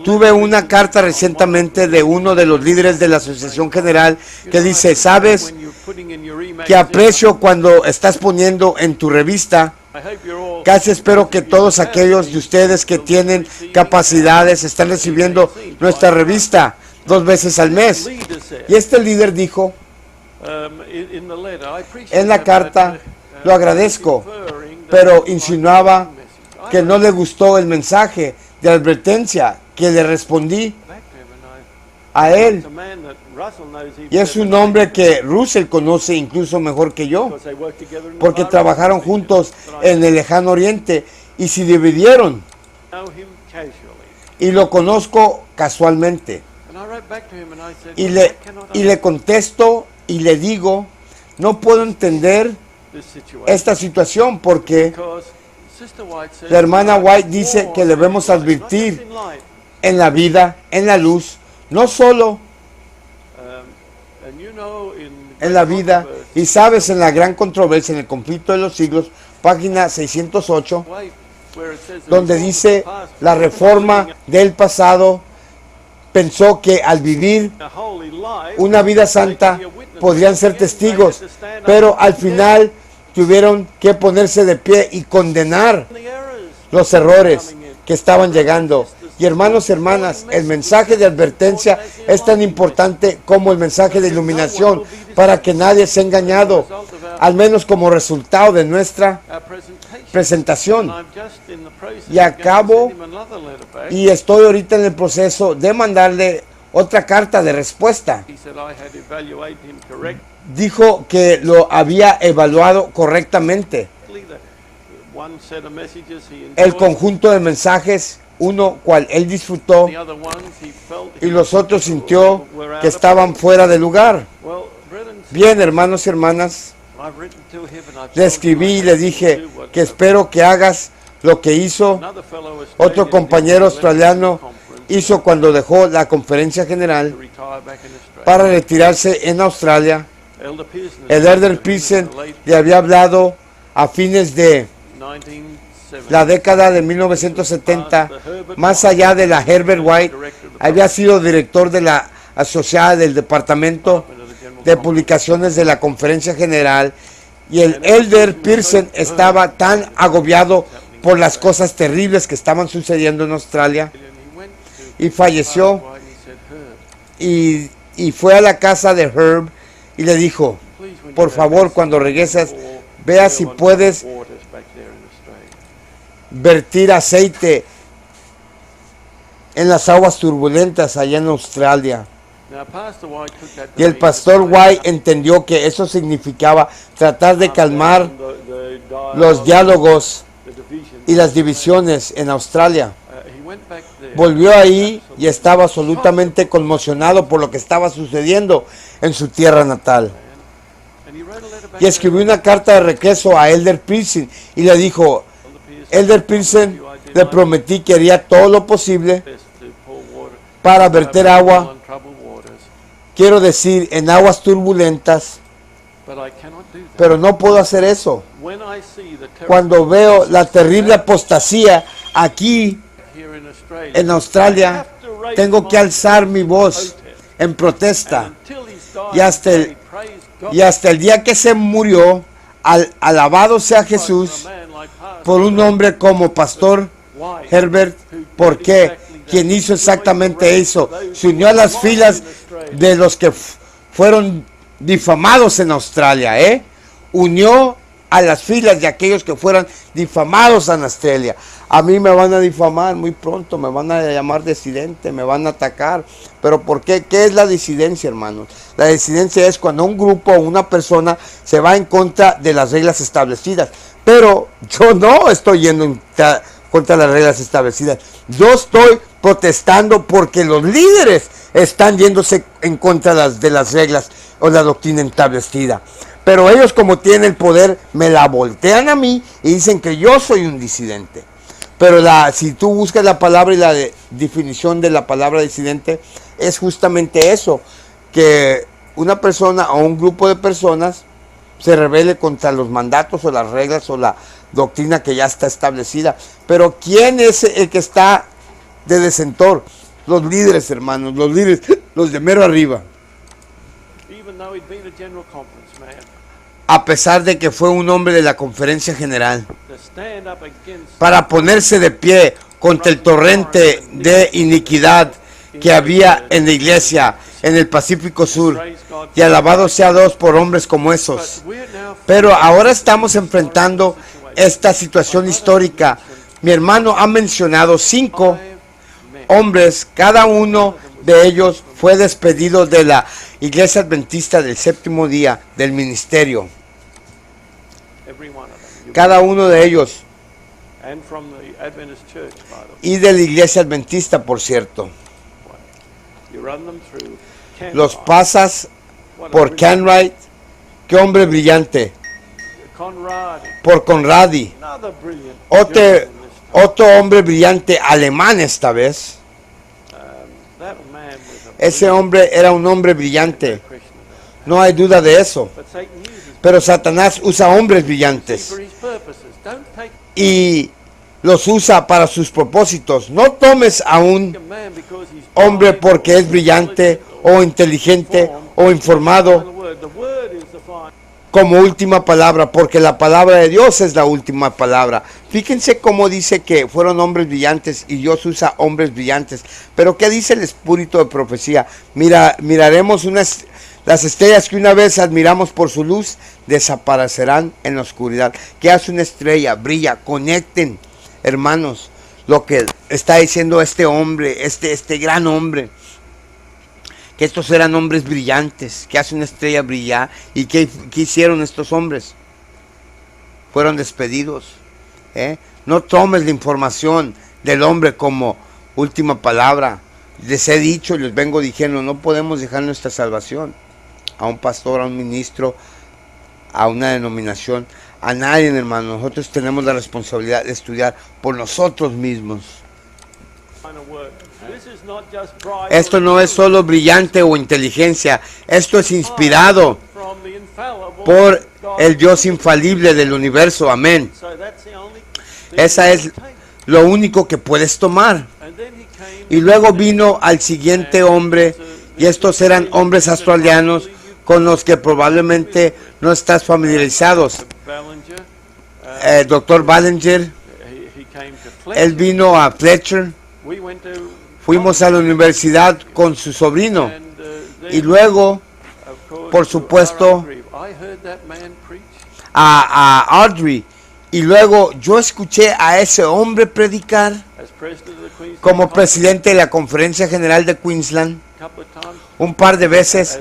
Tuve una carta recientemente de uno de los líderes de la Asociación General que dice, sabes que aprecio cuando estás poniendo en tu revista, casi espero que todos aquellos de ustedes que tienen capacidades están recibiendo nuestra revista. 2 veces al mes. Y este líder dijo en la carta, lo agradezco, pero insinuaba que no le gustó el mensaje de advertencia que le respondí a él. Y es un hombre que Russell conoce incluso mejor que yo, porque trabajaron juntos en el lejano oriente y se dividieron. Y lo conozco casualmente. Y le contesto y le digo, no puedo entender esta situación porque la hermana White dice que debemos advertir en la vida, en la luz, no solo en la vida, y sabes, en la gran controversia, en el conflicto de los siglos, página 608, donde dice la reforma del pasado pensó que al vivir una vida santa podrían ser testigos, pero al final tuvieron que ponerse de pie y condenar los errores que estaban llegando. Y hermanos y hermanas, el mensaje de advertencia es tan importante como el mensaje de iluminación para que nadie sea engañado, al menos como resultado de nuestra presentación. Y acabo y estoy ahorita en el proceso de mandarle otra carta de respuesta. Dijo que lo había evaluado correctamente. El conjunto de mensajes, uno cual él disfrutó y los otros sintió que estaban fuera de lugar. Bien, hermanos y hermanas, le escribí y le dije que espero que hagas lo que hizo otro compañero australiano hizo cuando dejó la conferencia general para retirarse en Australia. El Elder Pearson le había hablado a fines de la década de 1970, más allá de la Herbert White, había sido director de la asociada del Departamento de Publicaciones de la Conferencia General, y el Elder Pearson estaba tan agobiado por las cosas terribles que estaban sucediendo en Australia, y falleció, y fue a la casa de Herb y le dijo, por favor, cuando regresas, vea si puedes vertir aceite en las aguas turbulentas allá en Australia. Y el pastor White entendió que eso significaba tratar de calmar los diálogos y las divisiones en Australia. Volvió ahí y estaba absolutamente conmocionado por lo que estaba sucediendo en su tierra natal. Y escribió una carta de regreso a Elder Pearson y le dijo, Elder Pearson, le prometí que haría todo lo posible para verter agua, quiero decir, en aguas turbulentas, pero no puedo hacer eso. Cuando veo la terrible apostasía aquí en Australia, tengo que alzar mi voz en protesta. Y hasta el día que se murió, alabado sea Jesús, por un hombre como Pastor Herbert, porque quien hizo exactamente eso, se unió a las filas de los que fueron difamados en Australia, unió a las filas de aquellos que fueran difamados en Australia. A mí me van a difamar muy pronto, me van a llamar disidente, me van a atacar. ¿Pero por qué? ¿Qué es la disidencia, hermanos? La disidencia es cuando un grupo o una persona se va en contra de las reglas establecidas. Pero yo no estoy yendo contra las reglas establecidas. Yo estoy protestando porque los líderes están yéndose en contra de las reglas o la doctrina establecida. Pero ellos, como tienen el poder, me la voltean a mí y dicen que yo soy un disidente. Pero si tú buscas la palabra y la definición de la palabra disidente, es justamente eso, que una persona o un grupo de personas se rebele contra los mandatos o las reglas o la doctrina que ya está establecida. Pero ¿quién es el que está de desentor? Los líderes, hermanos, los líderes, los de mero arriba. A pesar de que fue un hombre de la conferencia general, para ponerse de pie contra el torrente de iniquidad que había en la iglesia en el Pacífico Sur, y alabado sea Dios por hombres como esos. Pero ahora estamos enfrentando esta situación histórica. Mi hermano ha mencionado 5 hombres, cada uno de ellos fue despedido de la Iglesia Adventista del Séptimo Día del ministerio. Cada uno de ellos, y de la Iglesia Adventista, por cierto. Los pasas por Kenwright, qué hombre brillante, por Conradi, otro hombre brillante alemán esta vez. Ese hombre era un hombre brillante, no hay duda de eso. Pero Satanás usa hombres brillantes y los usa para sus propósitos. No tomes a un hombre porque es brillante o inteligente o informado como última palabra, porque la palabra de Dios es la última palabra. Fíjense cómo dice que fueron hombres brillantes y Dios usa hombres brillantes. Pero ¿qué dice el espíritu de profecía? Miraremos las estrellas que una vez admiramos por su luz, desaparecerán en la oscuridad. ¿Qué hace una estrella? Brilla. Conecten, hermanos, lo que está diciendo este hombre, este gran hombre. Que estos eran hombres brillantes, que hace una estrella brillar. ¿Y qué hicieron estos hombres? Fueron despedidos. No tomes la información del hombre como última palabra. Les he dicho y les vengo diciendo, no podemos dejar nuestra salvación a un pastor, a un ministro, a una denominación, a nadie, hermano. Nosotros tenemos la responsabilidad de estudiar por nosotros mismos. Esto no es solo brillante o inteligencia, esto es inspirado por el Dios infalible del universo, amén. Esa es lo único que puedes tomar. Y luego vino al siguiente hombre, y estos eran hombres australianos con los que probablemente no estás familiarizados. El doctor Ballinger, él vino a Fletcher. Fuimos a la universidad con su sobrino y luego, por supuesto, a Audrey. Y luego yo escuché a ese hombre predicar como presidente de la Conferencia General de Queensland un par de veces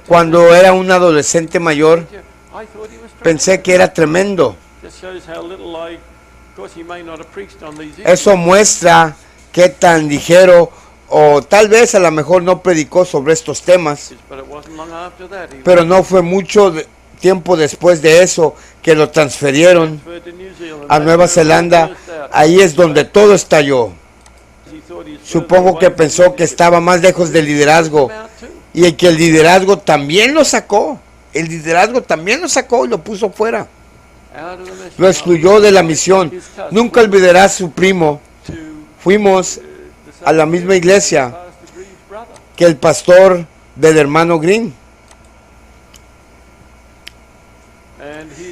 cuando era un adolescente mayor. Pensé que era tremendo. Eso muestra qué tan ligero, o tal vez a lo mejor no predicó sobre estos temas, pero no fue mucho tiempo después de eso que lo transfirieron a Nueva Zelanda. Ahí es donde todo estalló. Supongo que pensó que estaba más lejos del liderazgo y que el liderazgo también lo sacó. El liderazgo también lo sacó y lo puso fuera. Lo excluyó de la misión. Nunca olvidará a su primo. Fuimos a la misma iglesia que el pastor del hermano Green.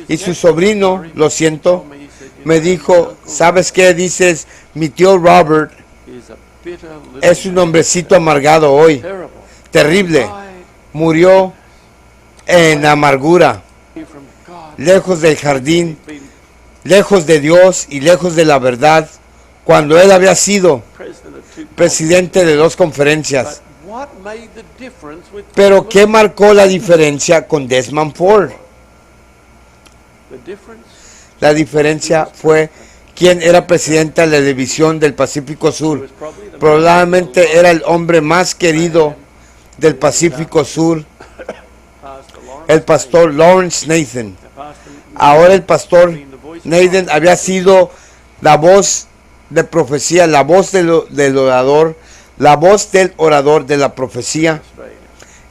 Y su sobrino, lo siento, me dijo, ¿sabes qué? Dices, mi tío Robert es un hombrecito amargado hoy. Terrible. Murió en amargura, lejos del jardín, lejos de Dios y lejos de la verdad, cuando él había sido presidente de 2 conferencias. Pero ¿qué marcó la diferencia con Desmond Ford? La diferencia fue quién era presidente de la división del Pacífico Sur. Probablemente era el hombre más querido del Pacífico Sur, el pastor Lawrence Nathan. Ahora el pastor Nathan había sido la voz de profecía, la voz del orador, la voz del orador de la profecía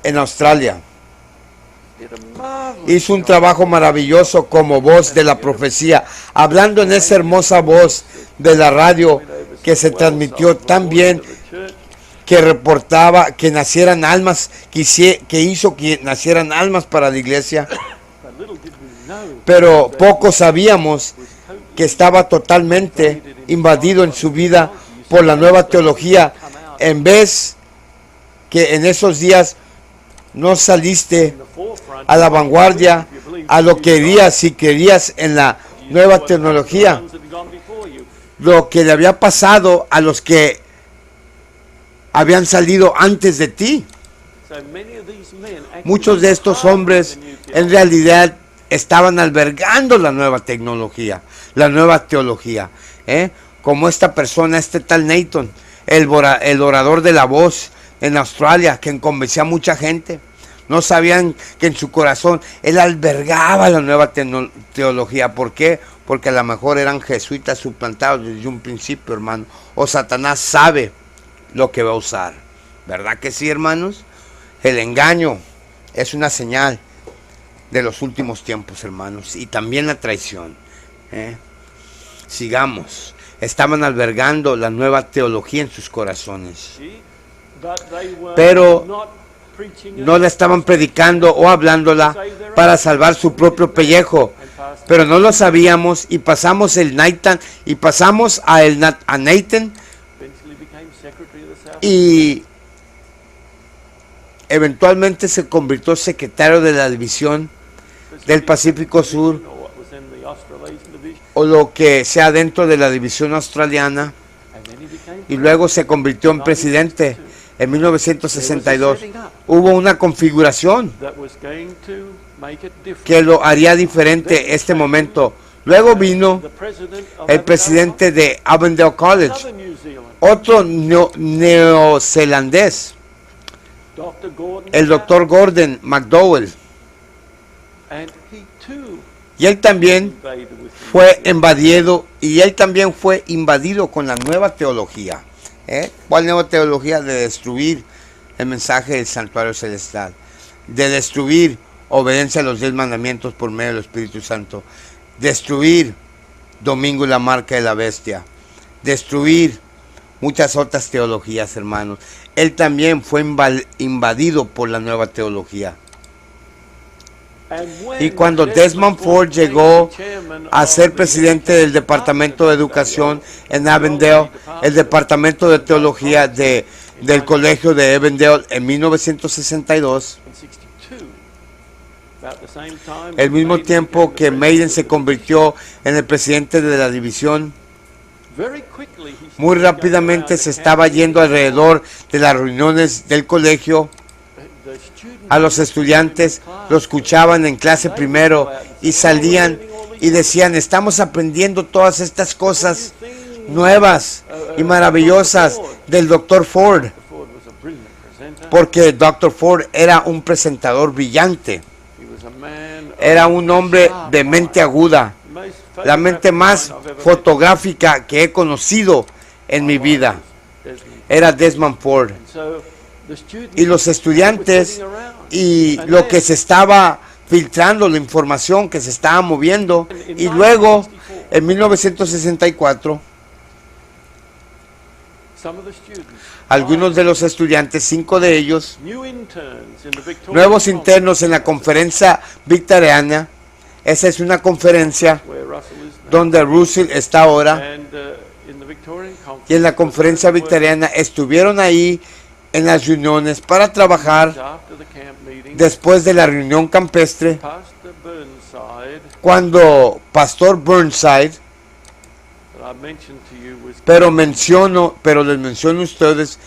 en Australia. Hizo un trabajo maravilloso como voz de la profecía, hablando en esa hermosa voz de la radio que se transmitió tan bien, que reportaba que nacieran almas, que hizo que nacieran almas para la iglesia. Pero poco sabíamos que estaba totalmente invadido en su vida por la nueva teología, en vez que en esos días no saliste a la vanguardia a lo que querías, si querías en la nueva tecnología, lo que le había pasado a los que habían salido antes de ti. Muchos de estos hombres en realidad estaban albergando la nueva tecnología, la nueva teología, como esta persona, este tal Nathan, el orador de la voz en Australia, que convencía a mucha gente. No sabían que en su corazón él albergaba la nueva teología. ¿Por qué? Porque a lo mejor eran jesuitas suplantados desde un principio, hermano. O Satanás sabe lo que va a usar. ¿Verdad que sí, hermanos? El engaño es una señal de los últimos tiempos, hermanos. Y también la traición. Sigamos. Estaban albergando la nueva teología en sus corazones. Pero no la estaban predicando o hablándola para salvar su propio pellejo. Pero no lo sabíamos y pasamos a Nathan y eventualmente se convirtió secretario de la división del Pacífico Sur o lo que sea dentro de la división australiana, y luego se convirtió en presidente. En 1962 hubo una configuración que lo haría diferente este momento. Luego vino el presidente de Avondale College, otro neozelandés, el doctor Gordon McDowell. Y él también fue invadido con la nueva teología. ¿Cuál nueva teología? De destruir el mensaje del santuario celestial, de destruir obediencia a los 10 mandamientos por medio del Espíritu Santo, destruir Domingo y la marca de la bestia, destruir muchas otras teologías, hermanos. Él también fue invadido por la nueva teología. Y cuando Desmond Ford llegó a ser presidente del Departamento de Educación en Avondale, el Departamento de Teología del Colegio de Avondale en 1962, el mismo tiempo que Maiden se convirtió en el presidente de la división, muy rápidamente se estaba yendo alrededor de las reuniones del colegio. A los estudiantes lo escuchaban en clase primero y salían y decían: estamos aprendiendo todas estas cosas nuevas y maravillosas del Dr. Ford, porque el Dr. Ford era un presentador brillante, era un hombre de mente aguda, la mente más fotográfica que he conocido en mi vida era Desmond Ford. Y los estudiantes y lo que se estaba filtrando, la información que se estaba moviendo, y luego en 1964 algunos de los estudiantes, 5 de ellos, nuevos internos en la conferencia victoriana. Esa es una conferencia donde Russell está ahora, y en la conferencia victoriana estuvieron ahí en las reuniones para trabajar después de la reunión campestre, cuando Pastor Burnside, pero les menciono a ustedes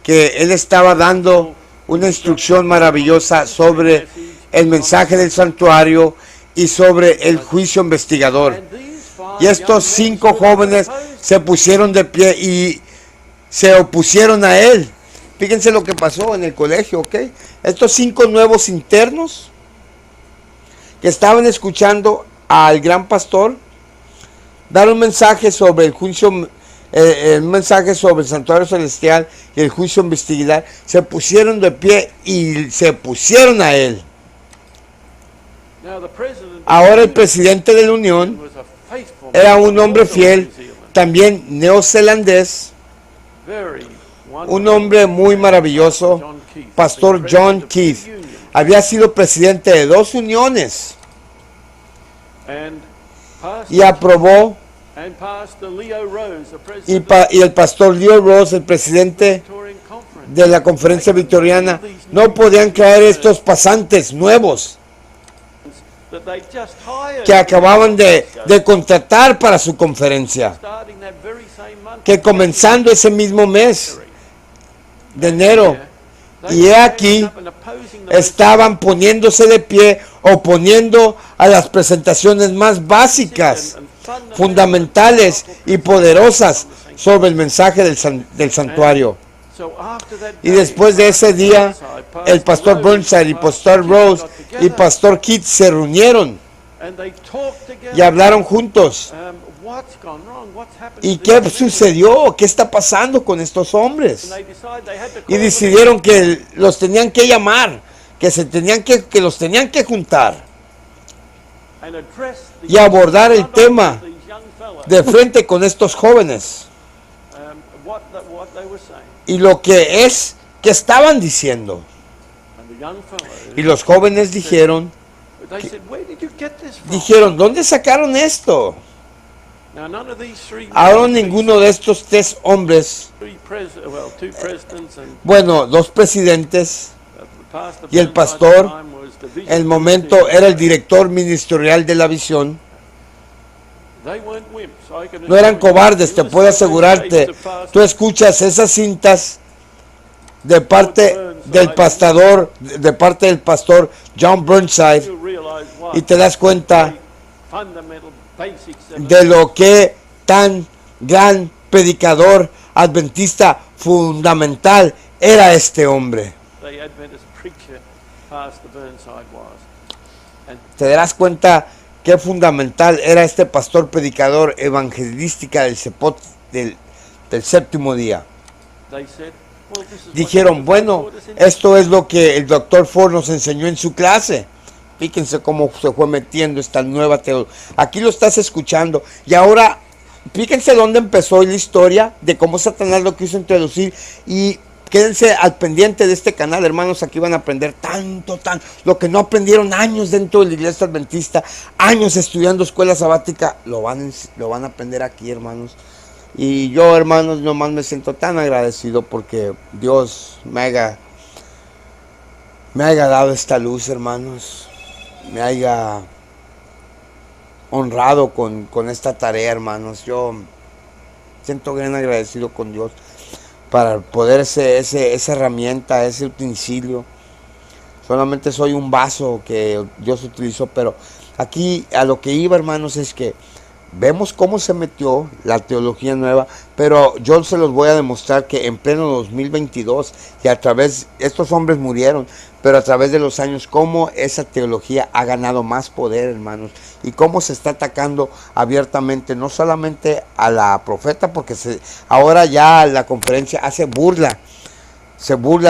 que él estaba dando una instrucción maravillosa sobre el mensaje del santuario y sobre el juicio investigador. Y estos 5 jóvenes se pusieron de pie y se opusieron a él. Fíjense lo que pasó en el colegio, ¿ok? Estos 5 nuevos internos que estaban escuchando al gran pastor dar un mensaje sobre el juicio, el mensaje sobre el santuario celestial y el juicio investigador, se pusieron de pie y se pusieron a él. Ahora el presidente de la Unión era un hombre fiel, también neozelandés, un hombre muy maravilloso, Pastor John Keith. Había sido presidente de 2 uniones y aprobó and Pastor Leo Rose, the y, president y el pastor Leo Rose, el presidente Victorian Conference, de la conferencia victoriana, no podían creer estos pasantes nuevos that they just hired que acababan de contratar para su conferencia, starting that very same month, que comenzando ese mismo mes de enero, they y were he standing aquí, up and opposing the estaban poniéndose de pie, oponiendo a las presentaciones más básicas, fundamentales y poderosas sobre el mensaje del santuario. So after that Y day, después de ese día, el pastor Burnside y pastor Rose y pastor pastor Keith se reunieron and they talked together, y hablaron juntos. what's gone wrong, what's happened ¿Y to qué these sucedió? ¿Qué está pasando con estos hombres? men? And they decided they had to Y call them decidieron que los tenían que llamar, que los tenían que juntar and address the y abordar el conduct of tema these young fellows, de frente con estos jóvenes what they were saying. y lo que estaban diciendo. And the young fellows, Y los jóvenes dijeron, they said, where did you get this from? ¿dónde sacaron esto? Now none of these three Ahora men, ninguno de estos tres hombres, two presidents and bueno, dos presidentes, the pastor y el Burnside pastor, at the time was the vision en el momento era el director ministerial de la visión. They weren't wimps. I can No eran assure you. cobardes, te You puedo listen to asegurarte. the pastor, Tú escuchas esas cintas de parte del pastor, John Burnside, you'll realize what y te das cuenta fundamental basics of de lo que tan gran predicador adventista fundamental era este hombre. the Adventist preacher Pastor Burnside was. And Te darás cuenta qué fundamental era este pastor predicador evangelística del séptimo día. they said, well, this is what Dijeron, Dr. bueno, Ford taught us in esto es lo que el doctor Ford nos enseñó en su clase. Fíjense cómo se fue metiendo esta nueva teología. Aquí lo estás escuchando. Y ahora, fíjense dónde empezó la historia de cómo Satanás lo quiso introducir. Y quédense al pendiente de este canal, hermanos. Aquí van a aprender tanto, lo que no aprendieron años dentro de la iglesia adventista, años estudiando escuela sabática, lo van a aprender aquí, hermanos. Y yo, hermanos, nomás me siento tan agradecido porque Dios me haya dado esta luz, hermanos. Me haya honrado con esta tarea, hermanos. Yo siento gran agradecido con Dios para poder esa herramienta, ese utensilio. Solamente soy un vaso que Dios utilizó, pero aquí a lo que iba, hermanos, es que vemos cómo se metió la teología nueva, pero yo se los voy a demostrar que en pleno 2022, y a través, estos hombres murieron, pero a través de los años, cómo esa teología ha ganado más poder, hermanos, y cómo se está atacando abiertamente, no solamente a la profeta, porque ahora ya la conferencia se burla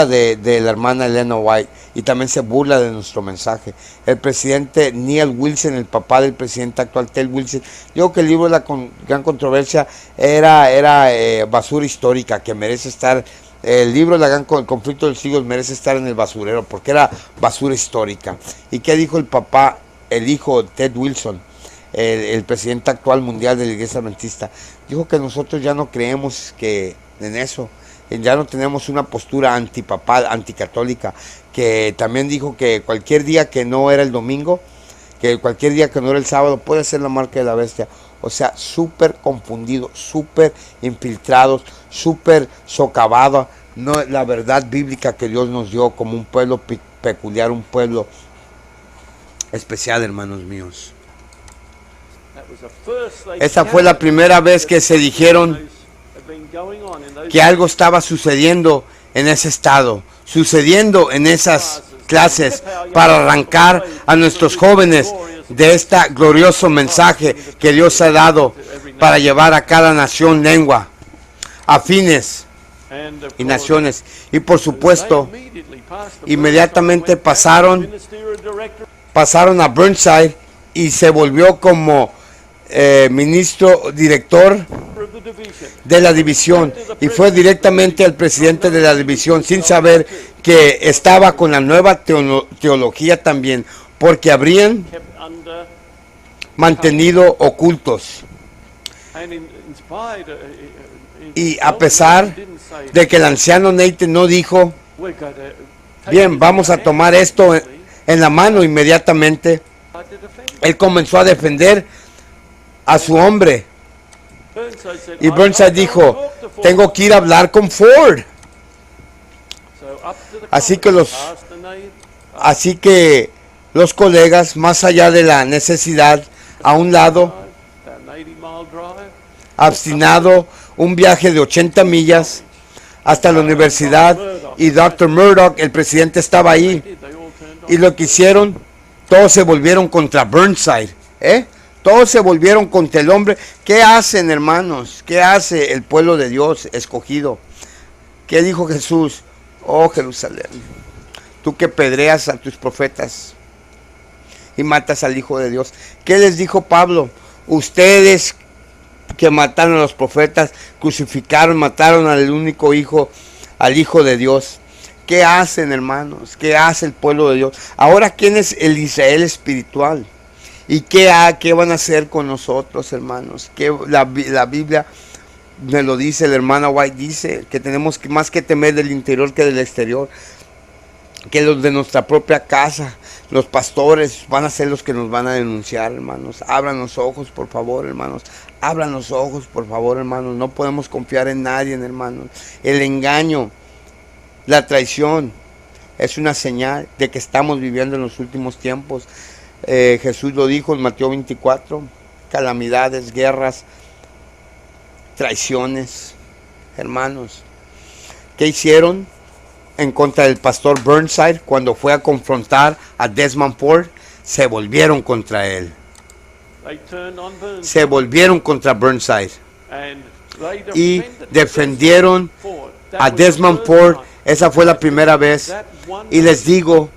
de la hermana Elena White, y también se burla de nuestro mensaje. El presidente Neil Wilson, el papá del presidente actual Ted Wilson, dijo que el libro de la gran controversia era basura histórica, que merece estar, el libro de el conflicto de los siglos merece estar en el basurero, porque era basura histórica. ¿Y qué dijo el papá, el hijo Ted Wilson, el presidente actual mundial de la iglesia adventista? Dijo que nosotros ya no creemos en eso. Ya no tenemos una postura antipapal, anticatólica, que también dijo que cualquier día que no era el domingo, que cualquier día que no era el sábado, puede ser la marca de la bestia. O sea, súper confundido, súper infiltrados, súper socavado, no, la verdad bíblica que Dios nos dio como un pueblo peculiar, un pueblo especial, hermanos míos. Esa fue la primera vez que se dijeron que algo estaba sucediendo en ese estado, sucediendo en esas clases, para arrancar a nuestros jóvenes de este glorioso mensaje que Dios ha dado para llevar a cada nación lengua, afines y naciones. Y por supuesto, inmediatamente pasaron a Burnside y se volvió como director de la división, y fue directamente al presidente de la división sin saber que estaba con la nueva teología también, porque habrían mantenido ocultos And in spite, Y a pesar didn't say, de que el anciano Nathan no dijo, we're going to take bien, this vamos a man tomar esto immediately, en la mano inmediatamente, tried to defend him. él comenzó a defender a su hombre. Burnside said, Y "I Burnside gotta dijo, talk to Ford." tengo que ir a hablar con Ford. So up to the Así que college, los- Pastor Nate, Así que los colegas, más allá de la necesidad, a un lado, that 80-mile drive, obstinado, un viaje de 80 millas hasta la universidad, y Dr. Murdoch, el presidente, estaba ahí. they all turned on. Y lo que hicieron, todos se volvieron contra Burnside, ¿eh? Todos se volvieron contra el hombre. ¿Qué hacen, hermanos? ¿Qué hace el pueblo de Dios escogido? ¿Qué dijo Jesús? Oh, Jerusalén, tú que pedreas a tus profetas y matas al Hijo de Dios. ¿Qué les dijo Pablo? Ustedes que mataron a los profetas, crucificaron, mataron al único hijo, al Hijo de Dios. ¿Qué hacen, hermanos? ¿Qué hace el pueblo de Dios? Ahora, ¿quién es el Israel espiritual? ¿Y qué van a hacer con nosotros, hermanos? La Biblia me lo dice, el hermano White dice que tenemos más que temer del interior que del exterior, que los de nuestra propia casa, los pastores van a ser los que nos van a denunciar, hermanos. Abran los ojos, por favor, hermanos. Abran los ojos, por favor, hermanos. No podemos confiar en nadie, hermanos. El engaño, la traición, es una señal de que estamos viviendo en los últimos tiempos. Jesús lo dijo en Mateo 24, calamidades, guerras, traiciones, hermanos. ¿Qué hicieron en contra del pastor Burnside cuando fue a confrontar a Desmond Ford? Se volvieron contra él. They turned on Burnside, Se volvieron contra Burnside and they y defended defendieron Ford. That a was the Desmond first Ford. time. Esa fue la primera vez. That one Y les digo,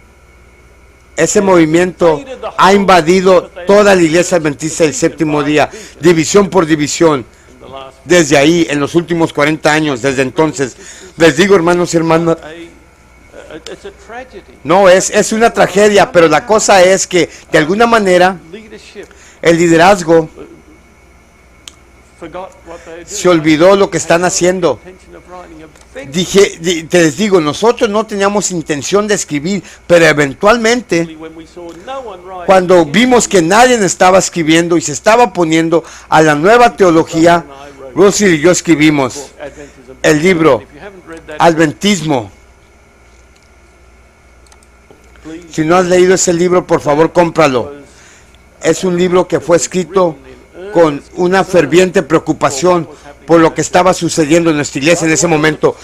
ese movimiento ha invadido toda la iglesia adventista del séptimo día, división por división. in the last Desde ahí, en los últimos 40 años, desde entonces, les digo, hermanos y hermanas, it's a tragedy. no, es una tragedia, pero la cosa es que, de alguna manera, Leadership el liderazgo forgot what they were se doing. olvidó lo que están haciendo. Intention of writing a big Te les digo, nosotros no teníamos intención de escribir, pero eventualmente, when we saw no one writing. cuando vimos que nadie estaba escribiendo y se estaba poniendo a la nueva teología, Russell y yo escribimos Adventism. el libro If you haven't read that, Adventismo. please, Si no has leído ese libro, por favor, cómpralo. Es un libro que fue escrito con una ferviente preocupación por lo que estaba sucediendo en nuestra iglesia en ese momento.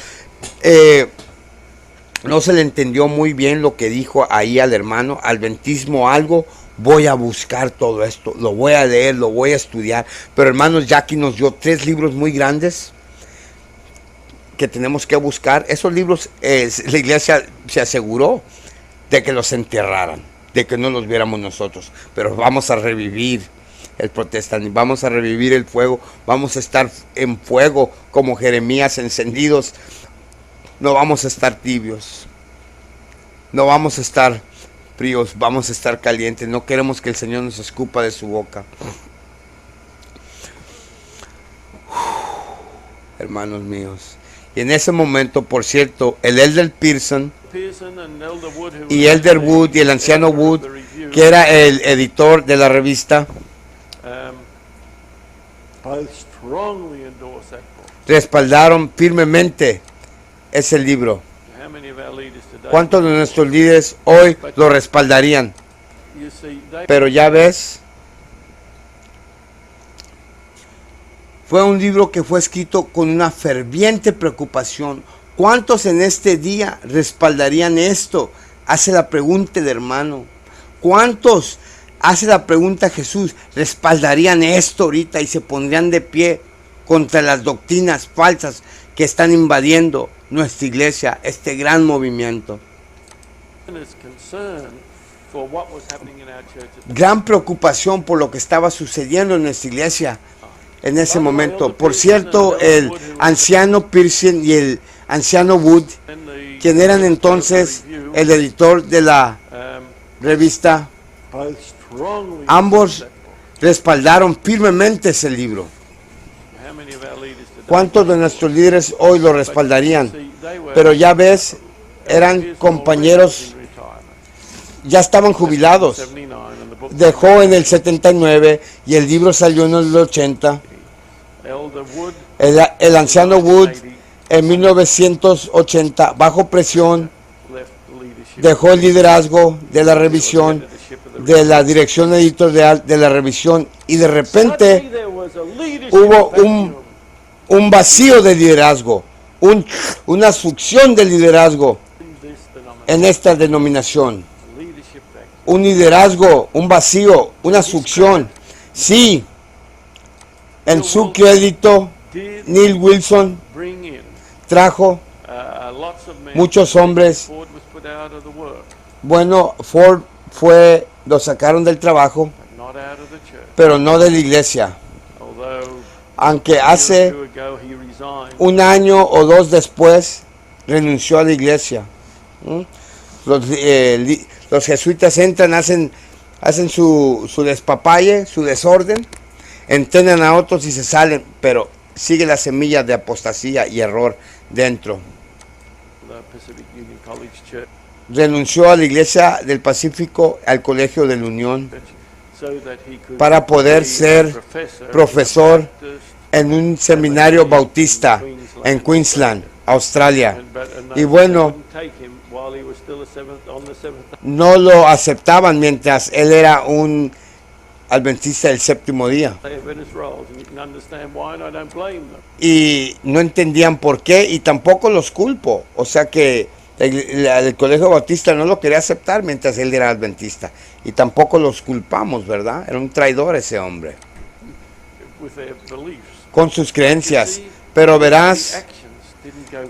No se le entendió muy bien lo que dijo ahí al hermano, Adventismo algo. Voy a buscar todo esto, lo voy a leer, lo voy a estudiar. Pero hermanos, Jackie nos dio 3 libros muy grandes que tenemos que buscar. Esos libros, la iglesia se aseguró de que los enterraran, de que no los viéramos nosotros. Pero vamos a revivir el protestantismo, vamos a revivir el fuego, vamos a estar en fuego como Jeremías, encendidos. No vamos a estar tibios, no vamos a estar fríos, vamos a estar calientes. No queremos que el Señor nos escupa de su boca. Hermanos míos. Y en ese momento, por cierto, el Elder Pearson Pearson and Elder Wood, who y were Elder the Wood y el anciano editor of Wood, the review, que era el editor de la revista, both strongly endorse that book. respaldaron firmemente ese libro. How many of our leaders today? ¿Cuántos de nuestros líderes hoy lo respaldarían? You see, they Pero ya ves, fue un libro que fue escrito con una ferviente preocupación. ¿Cuántos en este día respaldarían esto? Hace la pregunta el hermano. ¿Cuántos, hace la pregunta Jesús, respaldarían esto ahorita y se pondrían de pie contra las doctrinas falsas que están invadiendo nuestra iglesia, este gran movimiento? is concerned for what was happening in our church at the Gran preocupación por lo que estaba sucediendo en nuestra iglesia en ese momento. Por cierto, el anciano Pearson y el anciano Wood, time. The quien eran entonces el editor de la revista, both strongly ambos endorse that book. respaldaron firmemente ese libro. ¿Cuántos de nuestros líderes hoy lo respaldarían? Pero ya ves, eran compañeros, ya estaban jubilados. Dejó en el 79 y el libro salió en el 80. El anciano Wood en 1980, bajo presión, dejó el liderazgo de la revisión, de la dirección editorial de la revisión, y de repente hubo un vacío de liderazgo, una succión de liderazgo en esta denominación. Un liderazgo, un vacío, una succión. Sí, en su crédito, Neil Wilson trajo muchos hombres. Bueno, Ford lo sacaron del trabajo, pero no de la iglesia. Aunque hace un año o dos después renunció a la iglesia. Los jesuitas entran, hacen su despapalle, su desorden, entrenan a otros y se salen, pero sigue la semilla de apostasía y error dentro. Renunció a la iglesia del Pacífico, al colegio de la Unión, para poder ser profesor en un seminario bautista en Queensland, Australia. Y bueno, no lo aceptaban mientras él era un adventista del séptimo día. Y no entendían por qué, y tampoco los culpo. O sea que el colegio bautista no lo quería aceptar mientras él era adventista. Y tampoco los culpamos, ¿verdad? Era un traidor ese hombre con sus creencias. Pero verás,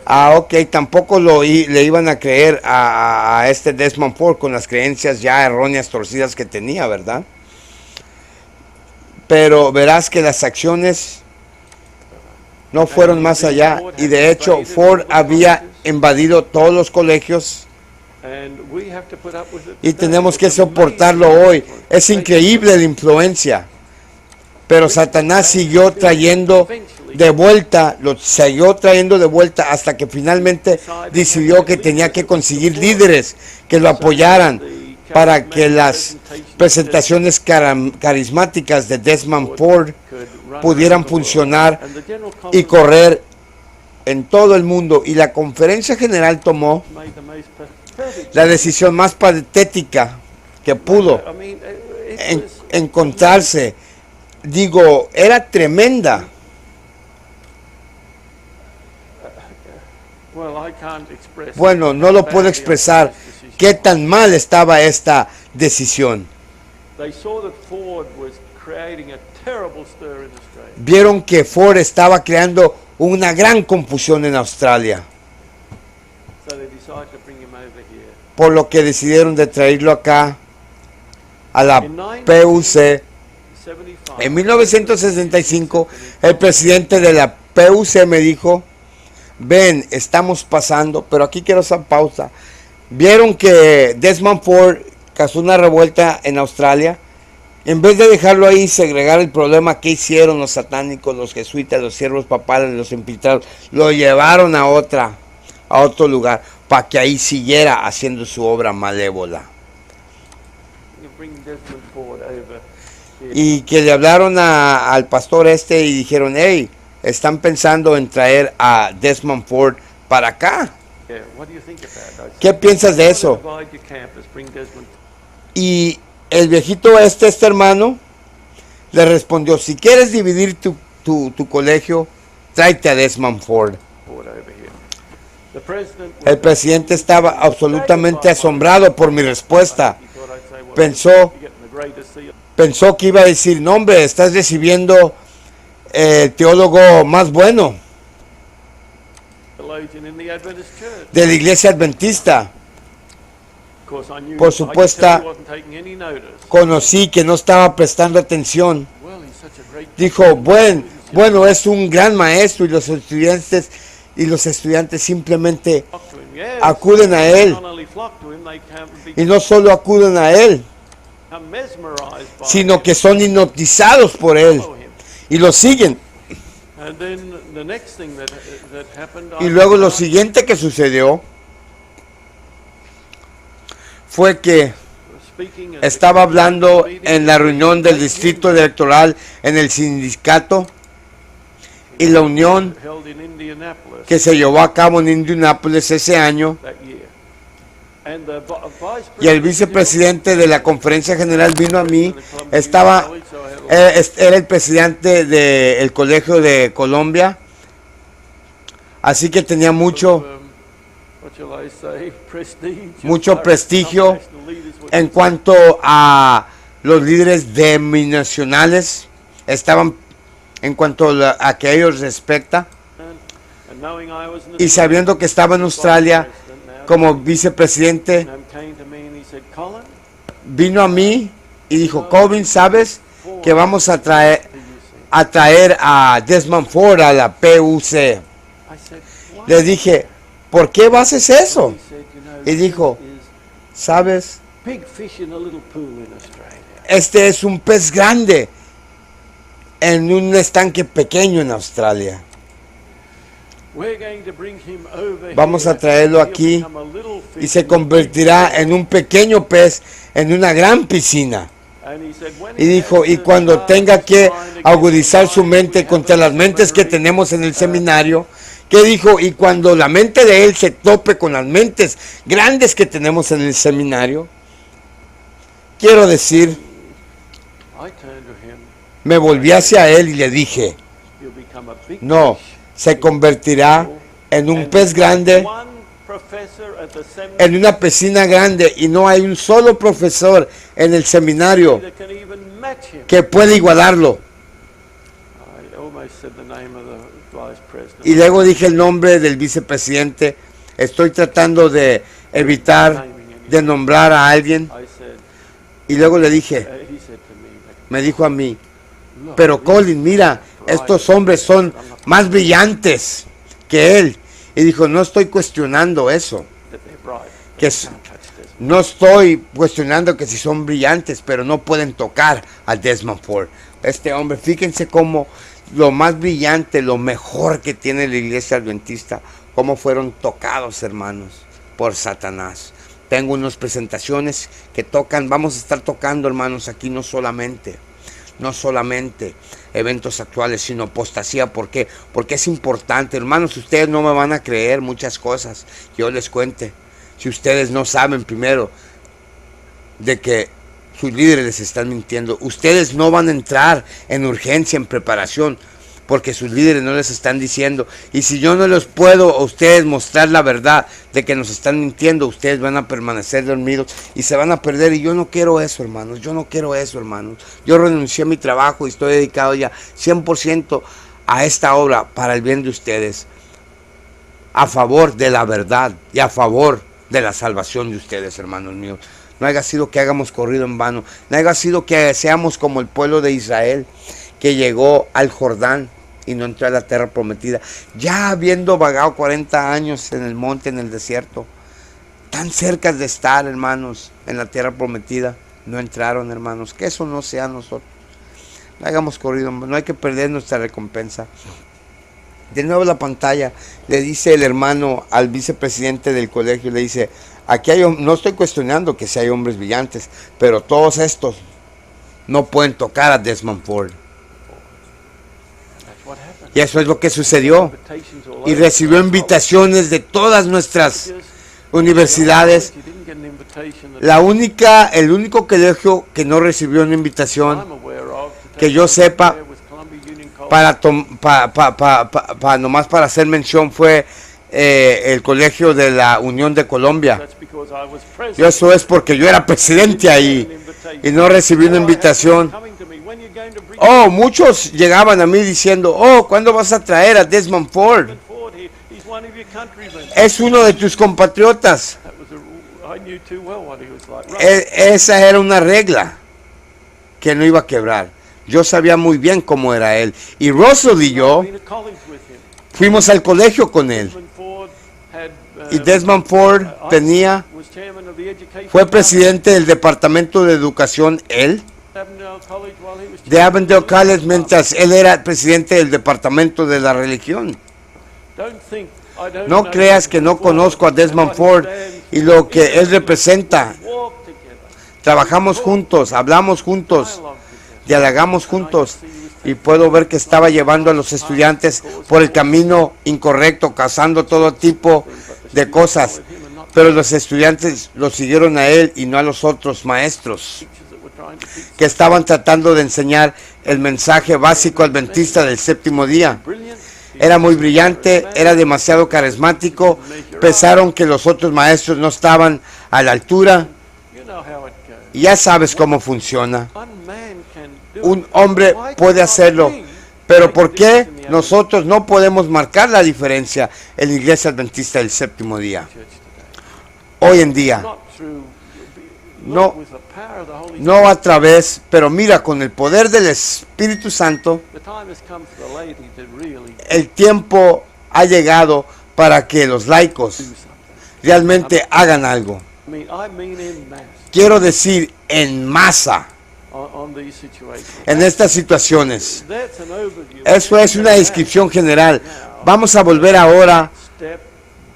ok, tampoco le iban a creer a este Desmond Ford con las creencias ya erróneas, torcidas que tenía, ¿verdad? Pero verás que las acciones no fueron más allá, y de hecho Ford había invadido todos los colegios y tenemos que soportarlo hoy. Es increíble la influencia, pero Satanás siguió trayendo de vuelta, lo siguió trayendo de vuelta hasta que finalmente decidió que tenía que conseguir líderes que lo apoyaran para que las presentaciones carismáticas de Desmond Ford pudieran funcionar y correr en todo el mundo. Y la conferencia general tomó la decisión más patética que pudo encontrarse. Digo, era tremenda. Bueno, no lo puedo expresar qué tan mal estaba esta decisión. Vieron que Ford estaba creando una gran confusión en Australia, por lo que decidieron de traerlo acá a la PUC. En 1965 el presidente de la PUC me dijo: ven, estamos pasando, pero aquí quiero hacer pausa. Vieron que Desmond Ford causó una revuelta en Australia. En vez de dejarlo ahí y segregar el problema, que hicieron los satánicos, los jesuitas, los siervos papales, los infiltrados? Lo llevaron a otro lugar para que ahí siguiera haciendo su obra malévola. Y que le hablaron al pastor y dijeron: hey, están pensando en traer a Desmond Ford para acá. ¿Qué piensas de eso? Y el viejito este hermano, le respondió: si quieres dividir tu colegio, tráete a Desmond Ford. El presidente estaba absolutamente asombrado por mi respuesta. Pensó que iba a decir: no, hombre, estás recibiendo el teólogo más bueno de la iglesia adventista. Por supuesto, conocí que no estaba prestando atención. Dijo: bueno, es un gran maestro, y los estudiantes simplemente acuden a él. Y no solo acuden a él, sino que son hipnotizados por él y lo siguen. And then the next thing that happened, Y luego lo siguiente que sucedió fue que speaking at estaba hablando en la reunión del distrito electoral en el sindicato y la unión held in Indianapolis que se llevó a cabo en Indianápolis ese año, that year. And the vice y el vicepresidente de la conferencia general vino a mí. Era el presidente del colegio de Colombia, así que tenía mucho prestigio en cuanto a los líderes denominacionales, estaban en cuanto a que ellos respecta, y sabiendo que estaba en Australia como vicepresidente, vino a mí y dijo: Colvin, ¿sabes que vamos a traer a Desmond Ford a la PUC? Le dije: ¿por qué vas a hacer eso? Y dijo: ¿sabes? Este es un pez grande en un estanque pequeño en Australia. Vamos a traerlo aquí y se convertirá en un pequeño pez en una gran piscina. Y dijo: y cuando tenga que agudizar su mente contra las mentes que tenemos en el seminario, ¿qué dijo? Y cuando la mente de él se tope con las mentes grandes que tenemos en el seminario, quiero decir, me volví hacia él y le dije: no, se convertirá en un pez grande, en una piscina grande, y no hay un solo profesor en el seminario que pueda igualarlo. Y luego dije el nombre del vicepresidente. Estoy tratando de evitar de nombrar a alguien. Y luego le dije, me dijo a mí: pero Colin, mira, estos hombres son más brillantes que él. Y dijo: no estoy cuestionando eso, no estoy cuestionando que si son brillantes, pero no pueden tocar a Desmond Ford. Este hombre, fíjense cómo lo más brillante, lo mejor que tiene la iglesia adventista, cómo fueron tocados, hermanos, por Satanás. Tengo unas presentaciones que tocan, vamos a estar tocando, hermanos, aquí no solamente eventos actuales, sino apostasía. ¿Por qué? Porque es importante, hermanos. Ustedes no me van a creer muchas cosas que yo les cuente si ustedes no saben primero de que sus líderes les están mintiendo. Ustedes no van a entrar en urgencia, en preparación, porque sus líderes no les están diciendo. Y si yo no les puedo a ustedes mostrar la verdad de que nos están mintiendo, ustedes van a permanecer dormidos y se van a perder. Y yo no quiero eso, hermanos. Yo no quiero eso, hermanos. Yo renuncié a mi trabajo y estoy dedicado ya 100% a esta obra para el bien de ustedes, a favor de la verdad y a favor de la salvación de ustedes, hermanos míos. No haya sido que hagamos corrido en vano. No haya sido que seamos como el pueblo de Israel, que llegó al Jordán y no entró a la tierra prometida, ya habiendo vagado 40 años en el monte, en el desierto, tan cerca de estar, hermanos, en la tierra prometida, no entraron, hermanos. Que eso no sea nosotros. No hagamos corrido, no hay que perder nuestra recompensa. De nuevo la pantalla, le dice el hermano al vicepresidente del colegio, le dice: aquí no estoy cuestionando que si hay hombres brillantes, pero todos estos no pueden tocar a Desmond Ford. Y eso es lo que sucedió. Y recibió invitaciones de todas nuestras universidades. El único colegio que no recibió una invitación, que yo sepa, nomás para hacer mención, fue el colegio de la Unión de Colombia. Y eso es porque yo era presidente ahí y no recibí una invitación. Oh, muchos llegaban a mí diciendo: oh, ¿cuándo vas a traer a Desmond Ford? Es uno de tus compatriotas. Esa era una regla que no iba a quebrar. Yo sabía muy bien cómo era él. Y Russell y yo fuimos al colegio con él. Y Desmond Ford fue presidente del departamento de educación, él. College while he was de Avondale College mientras él era presidente del departamento de la religión. Don't think I don't No know creas que no Desmond Ford conozco a Desmond and what Ford he stands y lo que for. él representa. We walk together, Trabajamos juntos, hablamos juntos, dialogue together. dialogamos juntos y puedo ver que estaba llevando a los estudiantes por el camino incorrecto, causando todo tipo de cosas, pero los estudiantes lo siguieron a él y no a los otros maestros Teachers that were trying to teach que estaban tratando de enseñar el mensaje básico adventista del séptimo día. brilliant. Era muy brillante, era demasiado carismático, pensaron que los otros maestros no estaban a la altura You know how it goes. y ya sabes cómo funciona. One man can do Un it. hombre Why puede cannot hacerlo, we pero make ¿por a qué difference in the nosotros no podemos marcar la diferencia en la iglesia adventista del séptimo día? church today? Hoy en día, Not through, No. not with the power of the Holy no Spirit. a través, pero mira, con el poder del Espíritu Santo, The time has come for the laity to really el tiempo ha llegado para que los laicos do something. realmente hagan algo. I mean in mass Quiero decir, en masa, on these situations. en estas situaciones. That's an overview. Eso es una descripción general. Vamos a volver ahora Step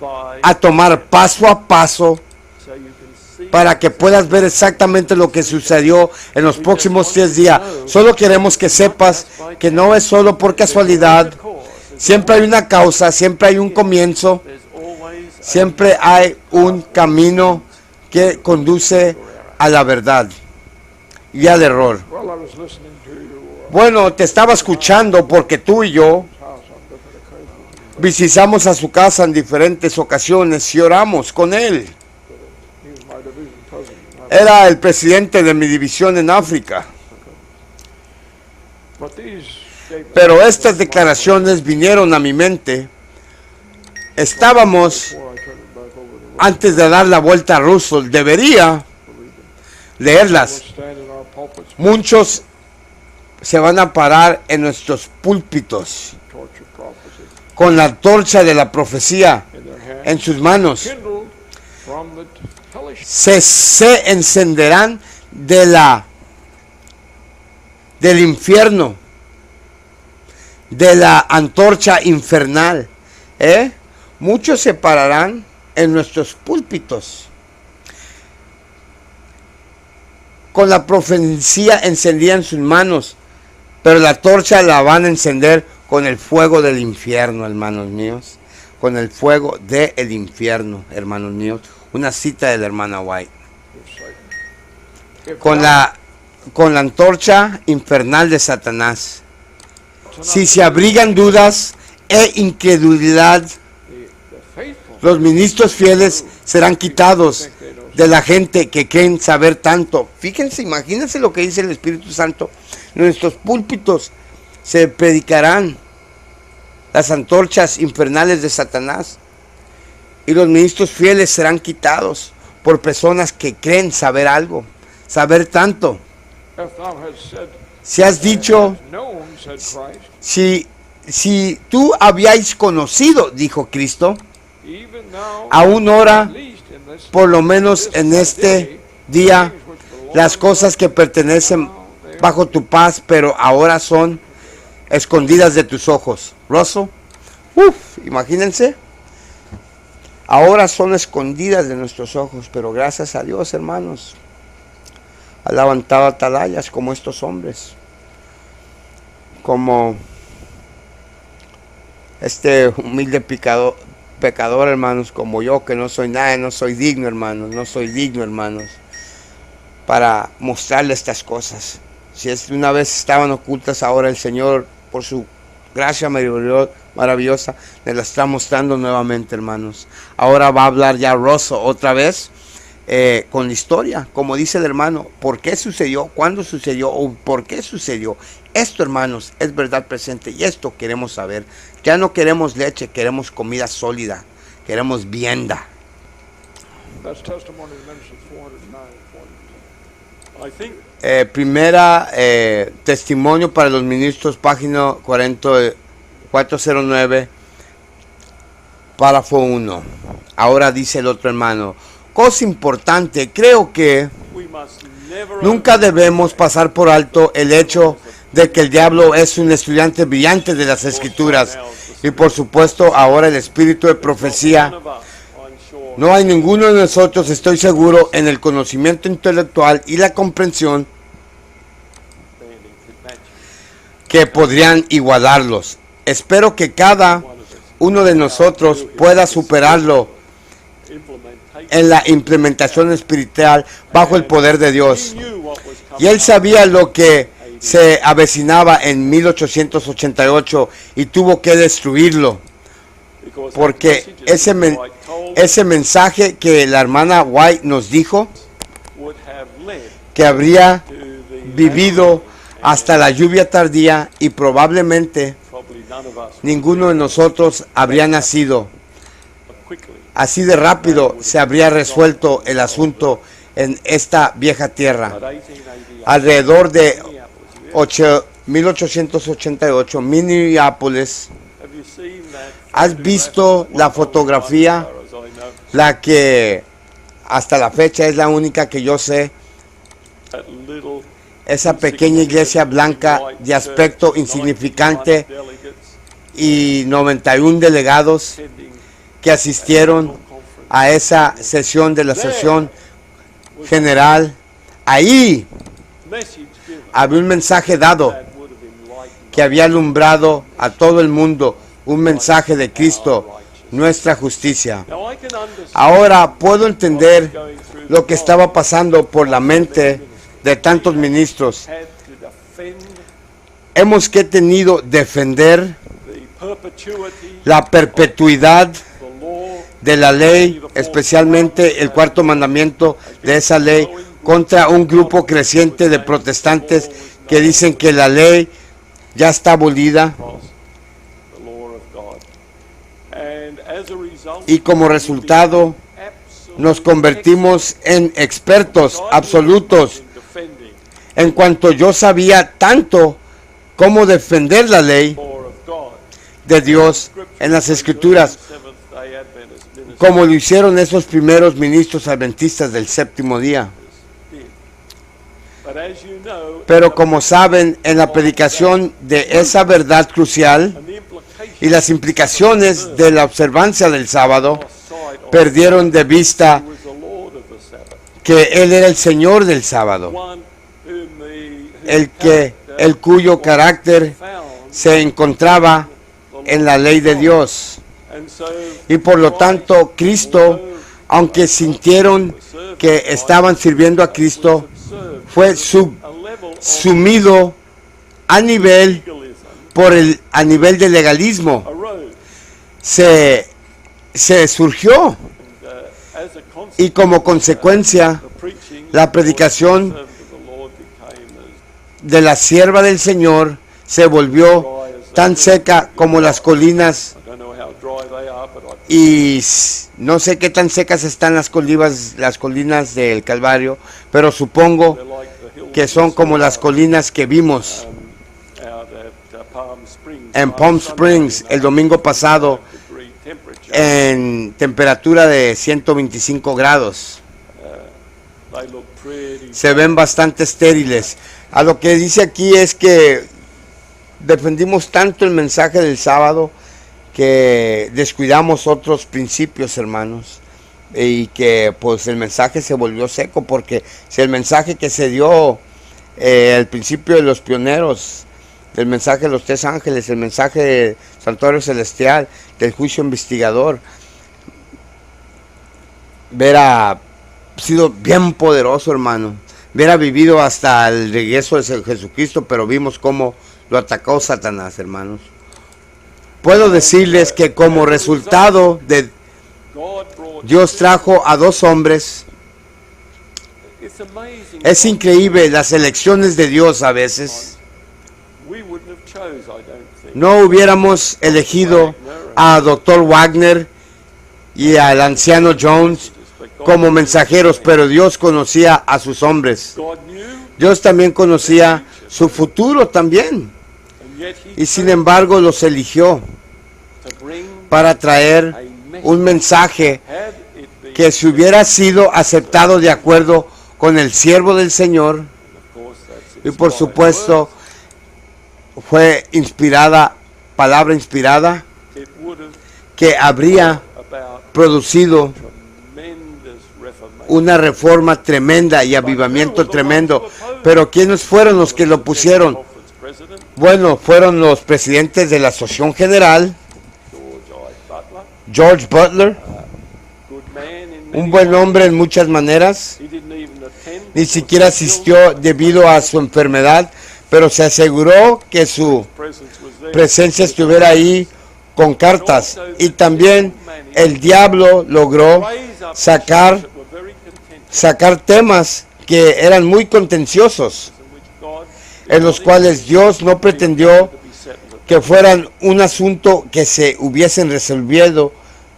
by a tomar paso a paso so you can see para que puedas ver exactamente lo que sucedió en los próximos 10 días. Solo queremos que sepas que no es solo por casualidad. the cause. Siempre hay una causa, siempre hay un comienzo, There's always a siempre hay un camino que conduce a la verdad y al error. Well, I was listening to your Bueno, te estaba escuchando porque tú y yo house on different occasions. visitamos a su casa en diferentes ocasiones y oramos con él. He was my division president. Era el presidente de mi división en África. But these statements Pero estas declaraciones vinieron a mi mente. Estábamos, before I turned it back over to antes de dar la vuelta a Russell, debería leerlas. We'll stand in our pulpits, Muchos se van a parar en nuestros púlpitos torch of prophecy con la torcha de la profecía in their hands, en sus manos. kindled from the hellish Se encenderán del infierno, de la antorcha infernal. Muchos se pararán en nuestros púlpitos con la profecía encendida en sus manos, pero la torcha la van a encender con el fuego del infierno, hermanos míos, con el fuego del infierno, hermanos míos. Una cita de la hermana White. If Con la antorcha infernal de Satanás. Si se abrigan dudas e incredulidad, the faithful los ministros fieles serán quitados de la gente que creen saber tanto. Fíjense, imagínense lo que dice el Espíritu Santo. Nuestros púlpitos se predicarán las antorchas infernales de Satanás y los ministros fieles serán quitados por personas que creen saber algo, saber tanto. if thou hast said, Si has dicho, known, said Christ, si tú habíais conocido, dijo Cristo, even now, aún ahora, at least in this por lo menos en este día, things which belong las cosas que pertenecen bajo tu paz, pero ahora son escondidas de tus ojos. Russell, imagínense, ahora son escondidas de nuestros ojos, pero gracias a Dios, hermanos, ha levantado atalayas como estos hombres, como este humilde pecador, hermanos, como yo, que no soy nada, no soy digno, hermanos, no soy digno, hermanos, para mostrarle estas cosas. Si es una vez estaban ocultas, ahora el Señor, por su gracia maravillosa, les la está mostrando nuevamente, hermanos. Ahora va a hablar ya Russell otra vez con la historia, como dice el hermano, por qué sucedió, cuándo sucedió o por qué sucedió. Esto, hermanos, es verdad presente y esto queremos saber. Ya no queremos leche, queremos comida sólida, queremos vianda. that's testimony of Minister 409. I think Primera testimonio para los ministros, página 409, párrafo 1. Ahora dice el otro hermano, cosa importante, creo que we must Nunca debemos pasar por alto el hecho de que el diablo es un estudiante brillante de las Escrituras y por supuesto ahora el espíritu de profecía. No hay ninguno de nosotros, estoy seguro, en el conocimiento intelectual y la comprensión que podrían igualarlos. Espero que cada uno de nosotros pueda superarlo en la implementación espiritual bajo el poder de Dios. Y él sabía lo que se avecinaba en 1888 y tuvo que destruirlo, porque ese mensaje que la hermana White nos dijo, que habría vivido hasta la lluvia tardía y probablemente ninguno de nosotros habría nacido. Así de rápido se habría resuelto el asunto en esta vieja tierra. Alrededor de 1888, Minneapolis. ¿Has visto la fotografía? La que hasta la fecha es la única que yo sé. Esa pequeña iglesia blanca de aspecto insignificante y 91 delegados que asistieron a esa sesión de la sesión general. Ahí había un mensaje dado que había alumbrado a todo el mundo, un mensaje de Cristo, nuestra justicia. Ahora puedo entender lo que estaba pasando por la mente de tantos ministros. Hemos que tenido defender la perpetuidad de la ley, especialmente el cuarto mandamiento de esa ley, contra un grupo creciente de protestantes que dicen que la ley ya está abolida. Y como resultado nos convertimos en expertos absolutos. En cuanto yo sabía tanto cómo defender la ley de Dios en las Escrituras, como lo hicieron esos primeros ministros adventistas del séptimo día. Pero como saben, en la predicación de esa verdad crucial y las implicaciones de la observancia del sábado, perdieron de vista que Él era el Señor del sábado, el cuyo carácter se encontraba en la ley de Dios. Y por lo tanto, Cristo, aunque sintieron que estaban sirviendo a Cristo, fue sumido a nivel de legalismo. Se surgió, y como consecuencia, la predicación de la sierva del Señor se volvió tan seca como las colinas, y no sé qué tan secas están las colinas del Calvario, pero supongo que son como las colinas que vimos en Palm Springs el domingo pasado, en temperatura de 125 grados. Se ven bastante estériles. A lo que dice aquí es que defendimos tanto el mensaje del sábado que descuidamos otros principios, hermanos, y que pues el mensaje se volvió seco, porque si el mensaje que se dio al principio de los pioneros, el mensaje de los tres ángeles, el mensaje del santuario celestial, del juicio investigador, hubiera sido bien poderoso, hermano, hubiera vivido hasta el regreso de Jesucristo, pero vimos cómo lo atacó Satanás, hermanos. Puedo decirles que como resultado de Dios trajo a dos hombres. Es increíble las elecciones de Dios a veces. No hubiéramos elegido a Dr. Wagner y al anciano Jones como mensajeros, pero Dios conocía a sus hombres. Dios también conocía su futuro también. Y sin embargo los eligió para traer un mensaje que si hubiera sido aceptado de acuerdo con el siervo del Señor, Of course, that's y por inspired supuesto words. fue inspirada, palabra inspirada, It would have que habría about producido tremendous reformation. una reforma tremenda y avivamiento tremendo. Pero ¿quiénes fueron los que lo pusieron? Conference president, Bueno, fueron los presidentes de la Asociación General, George I. Butler, George Butler, good man in many un buen ways. hombre en muchas maneras, He didn't even attend. ni siquiera asistió debido a su enfermedad, pero se aseguró que su Presence was there. presencia estuviera ahí con cartas. Y también el diablo logró Raise up sacar issues that were very contentious, temas que eran muy contenciosos, in which God en los cuales Dios no pretendió to be settled. que fueran un asunto que se hubiesen resolvido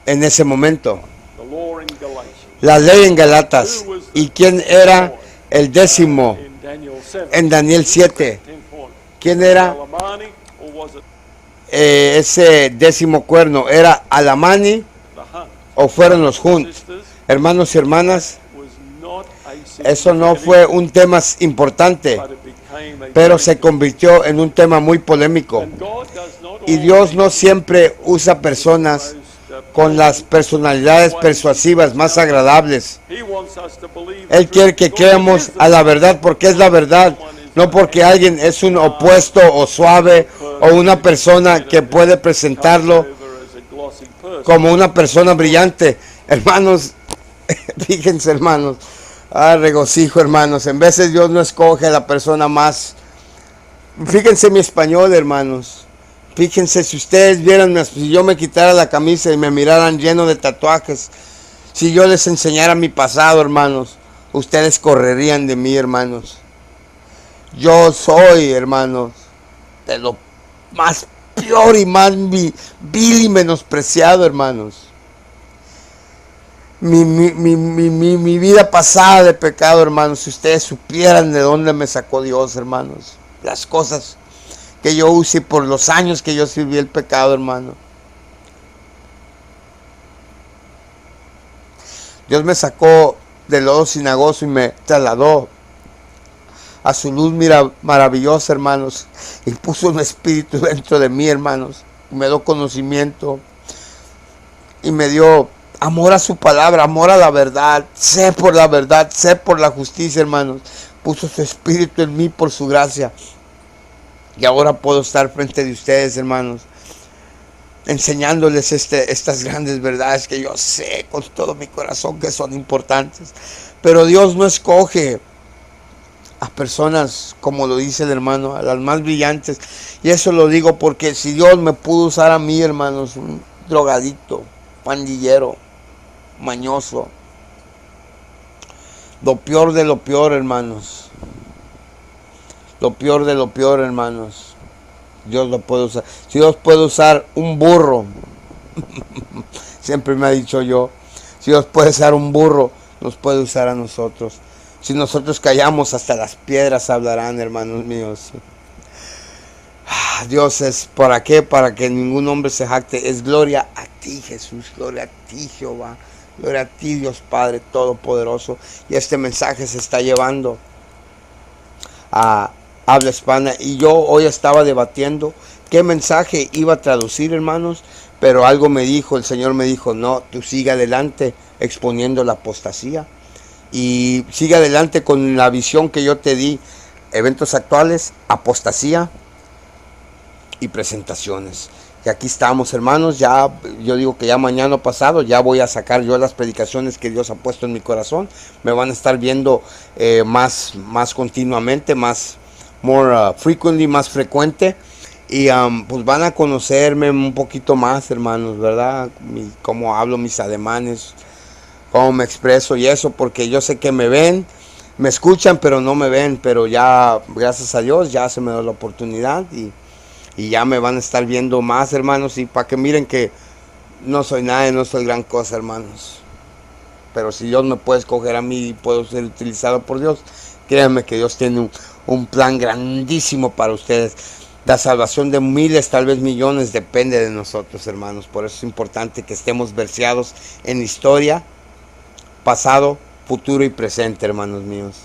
en ese momento. The law in Galatians. La ley en Galatas. ¿Y quién era el décimo In Daniel 7. en Daniel 7? 10 point. ¿Quién era Alamani, or was it ese décimo cuerno? ¿Era Alamani the hunt? o fueron los Hunt? Sisters, Hermanos y hermanas, was not a eso no significant fue issue, un tema importante, but it became a pero very se convirtió en un tema muy polémico. And God does not Y Dios no always siempre usa personas use con las personalidades persuasivas más agradables. He wants us to believe Él the quiere truth que because creamos it is the a la truth. verdad porque es la verdad, no porque alguien es un opuesto o suave o una persona que puede presentarlo Comes over as a glossy person. como una persona brillante. Hermanos, fíjense hermanos, regocijo hermanos, en veces Dios no escoge a la persona más. Fíjense mi español hermanos, fíjense si ustedes vieran, si yo me quitara la camisa y me miraran lleno de tatuajes, si yo les enseñara mi pasado hermanos, ustedes correrían de mí hermanos. Yo soy hermanos de lo más peor y más vil y menospreciado hermanos. Mi vida pasada de pecado, hermanos, si ustedes supieran de dónde me sacó Dios, hermanos, las cosas que yo hice por los años que yo sirví el pecado, hermano. Dios me sacó del lodo cenagoso y me trasladó a su luz maravillosa, hermanos, y puso un espíritu dentro de mí, hermanos, y me dio conocimiento y me dio amor a su palabra, amor a la verdad, sé por la verdad, sé por la justicia, hermanos. Puso su espíritu en mí por su gracia. Y ahora puedo estar frente de ustedes, hermanos, enseñándoles estas grandes verdades que yo sé con todo mi corazón que son importantes. Pero Dios no escoge a personas, como lo dice el hermano, a las más brillantes. Y eso lo digo porque si Dios me pudo usar a mí, hermanos, un drogadicto, pandillero, mañoso, lo peor de lo peor, hermanos, lo peor de lo peor, hermanos, Dios lo puede usar. Si Dios puede usar un burro, siempre me ha dicho yo, si Dios puede usar un burro, nos puede usar a nosotros. Si nosotros callamos, hasta las piedras hablarán, hermanos míos. Dios es, ¿para qué? Para que ningún hombre se jacte. Es gloria a ti, Jesús, gloria a ti, Jehová, gloria a ti, Dios Padre Todopoderoso. Y este mensaje se está llevando a habla hispana. Y yo hoy estaba debatiendo qué mensaje iba a traducir, hermanos. Pero algo me dijo, el Señor me dijo, no, tú sigue adelante exponiendo la apostasía. Y sigue adelante con la visión que yo te di. Eventos actuales, apostasía y presentaciones. Y aquí estamos, hermanos. Ya yo digo que ya mañana pasado ya voy a sacar yo las predicaciones que Dios ha puesto en mi corazón. Me van a estar viendo más continuamente, more frequently, más frecuente. Y pues van a conocerme un poquito más, hermanos, ¿verdad? Cómo hablo, mis ademanes, cómo me expreso y eso, porque yo sé que me ven, me escuchan, pero no me ven. Pero ya, gracias a Dios, ya se me dio la oportunidad y ya me van a estar viendo más, hermanos, y para que miren que no soy nadie, no soy gran cosa, hermanos. Pero si Dios me puede escoger a mí y puedo ser utilizado por Dios, créanme que Dios tiene un plan grandísimo para ustedes. La salvación de miles, tal vez millones, depende de nosotros, hermanos. Por eso es importante que estemos verseados en historia, pasado, futuro y presente, hermanos míos.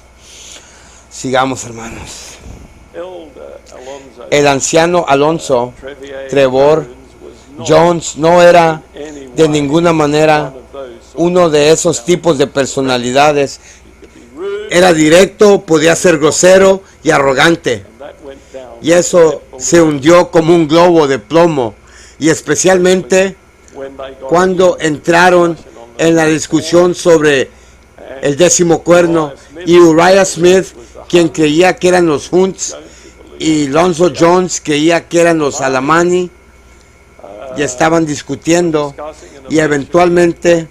Sigamos, hermanos. El anciano Alonso Trevor Jones no era de ninguna manera uno de esos tipos de personalidades. Era directo, podía ser grosero y arrogante. Y eso se hundió como un globo de plomo. Y especialmente cuando entraron en la discusión sobre el 10º cuerno y Uriah Smith, quien creía que eran los Hunts, y Alonzo Jones creía que eran los Alamani, y estaban discutiendo, y eventualmente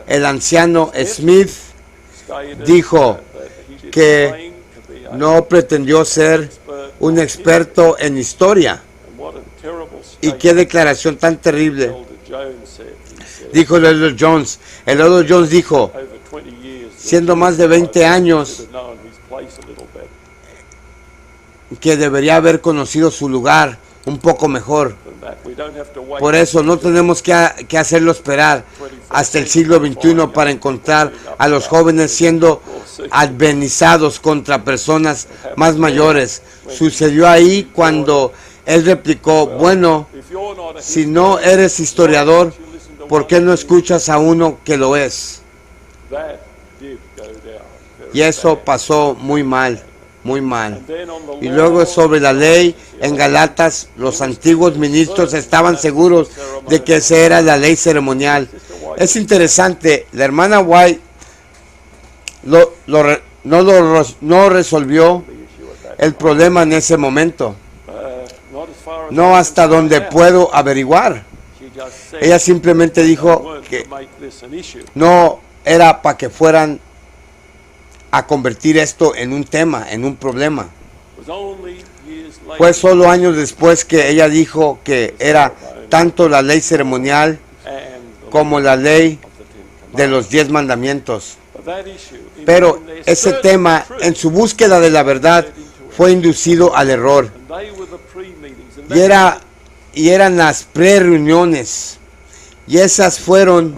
el anciano Smith dijo que no pretendió ser un experto en historia. Y qué declaración tan terrible dijo el Elder Jones. El Elder Jones dijo, siendo más de 20 años, que debería haber conocido su lugar un poco mejor. Por eso no tenemos que hacerlo esperar hasta el siglo XXI para encontrar a los jóvenes siendo advenizados contra personas más mayores. Sucedió ahí cuando él replicó, bueno, si no eres historiador, ¿por qué no escuchas a uno que lo es? Y eso pasó muy mal, muy mal. Y luego sobre la ley, en Galatas, los antiguos ministros estaban seguros de que esa era la ley ceremonial. Es interesante, la hermana White no resolvió el problema en ese momento. No hasta donde puedo averiguar. Ella simplemente dijo que no era para que fueran a convertir esto en un tema, en un problema. Fue solo años después que ella dijo que era tanto la ley ceremonial como la ley de los 10 mandamientos. Pero ese tema, en su búsqueda de la verdad, fue inducido al error. Y eran las pre-reuniones. Y esas fueron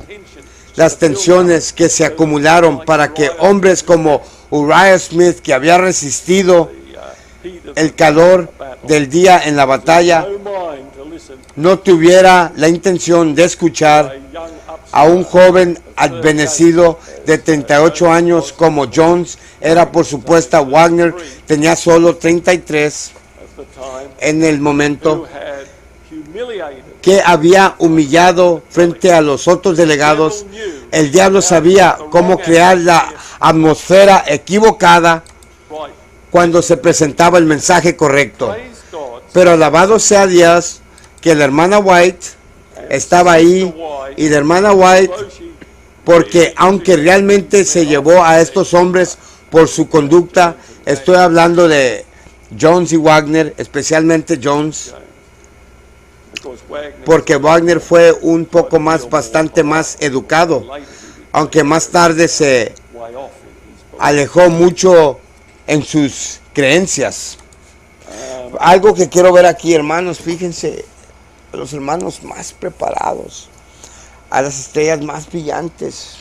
las tensiones que se acumularon para que hombres como Uriah Smith, que había resistido el calor del día en la batalla, no tuviera la intención de escuchar a un joven advenecido de 38 años como Jones. Era por supuesto Wagner, tenía solo 33 en el momento, que había humillado frente a los otros delegados. El diablo sabía cómo crear la atmósfera equivocada cuando se presentaba el mensaje correcto. Pero alabado sea Dios que la hermana White estaba ahí, y la hermana White, porque aunque realmente se llevó a estos hombres por su conducta, estoy hablando de Jones y Wagner, especialmente Jones, porque Wagner fue un poco más, bastante más educado, aunque más tarde se alejó mucho en sus creencias. Algo que quiero ver aquí, hermanos, fíjense, los hermanos más preparados, a las estrellas más brillantes,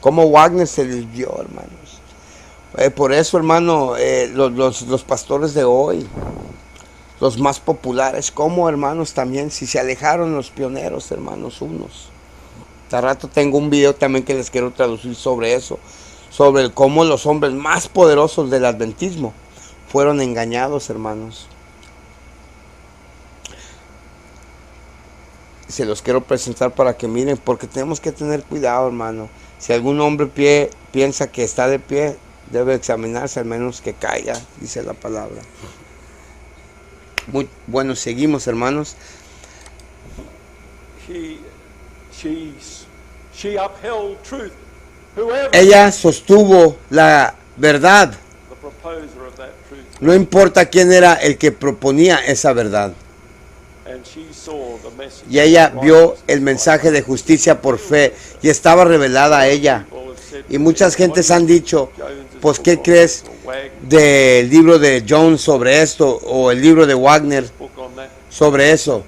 como Wagner se les vio, hermanos. Por eso, hermano, los pastores de hoy, los más populares, como hermanos también, si se alejaron los pioneros, hermanos, unos. De rato tengo un video también que les quiero traducir sobre eso, sobre cómo los hombres más poderosos del adventismo fueron engañados, hermanos. Se los quiero presentar para que miren, porque tenemos que tener cuidado, hermano. Si algún hombre piensa que está de pie, debe examinarse, al menos que caiga, dice la palabra. Muy bueno, seguimos, hermanos. Ella sostuvo la verdad. No importa quién era el que proponía esa verdad. Y ella vio el mensaje de justicia por fe y estaba revelada a ella. Y muchas gentes han dicho, pues, ¿qué crees del libro de Jones sobre esto, o el libro de Wagner sobre eso?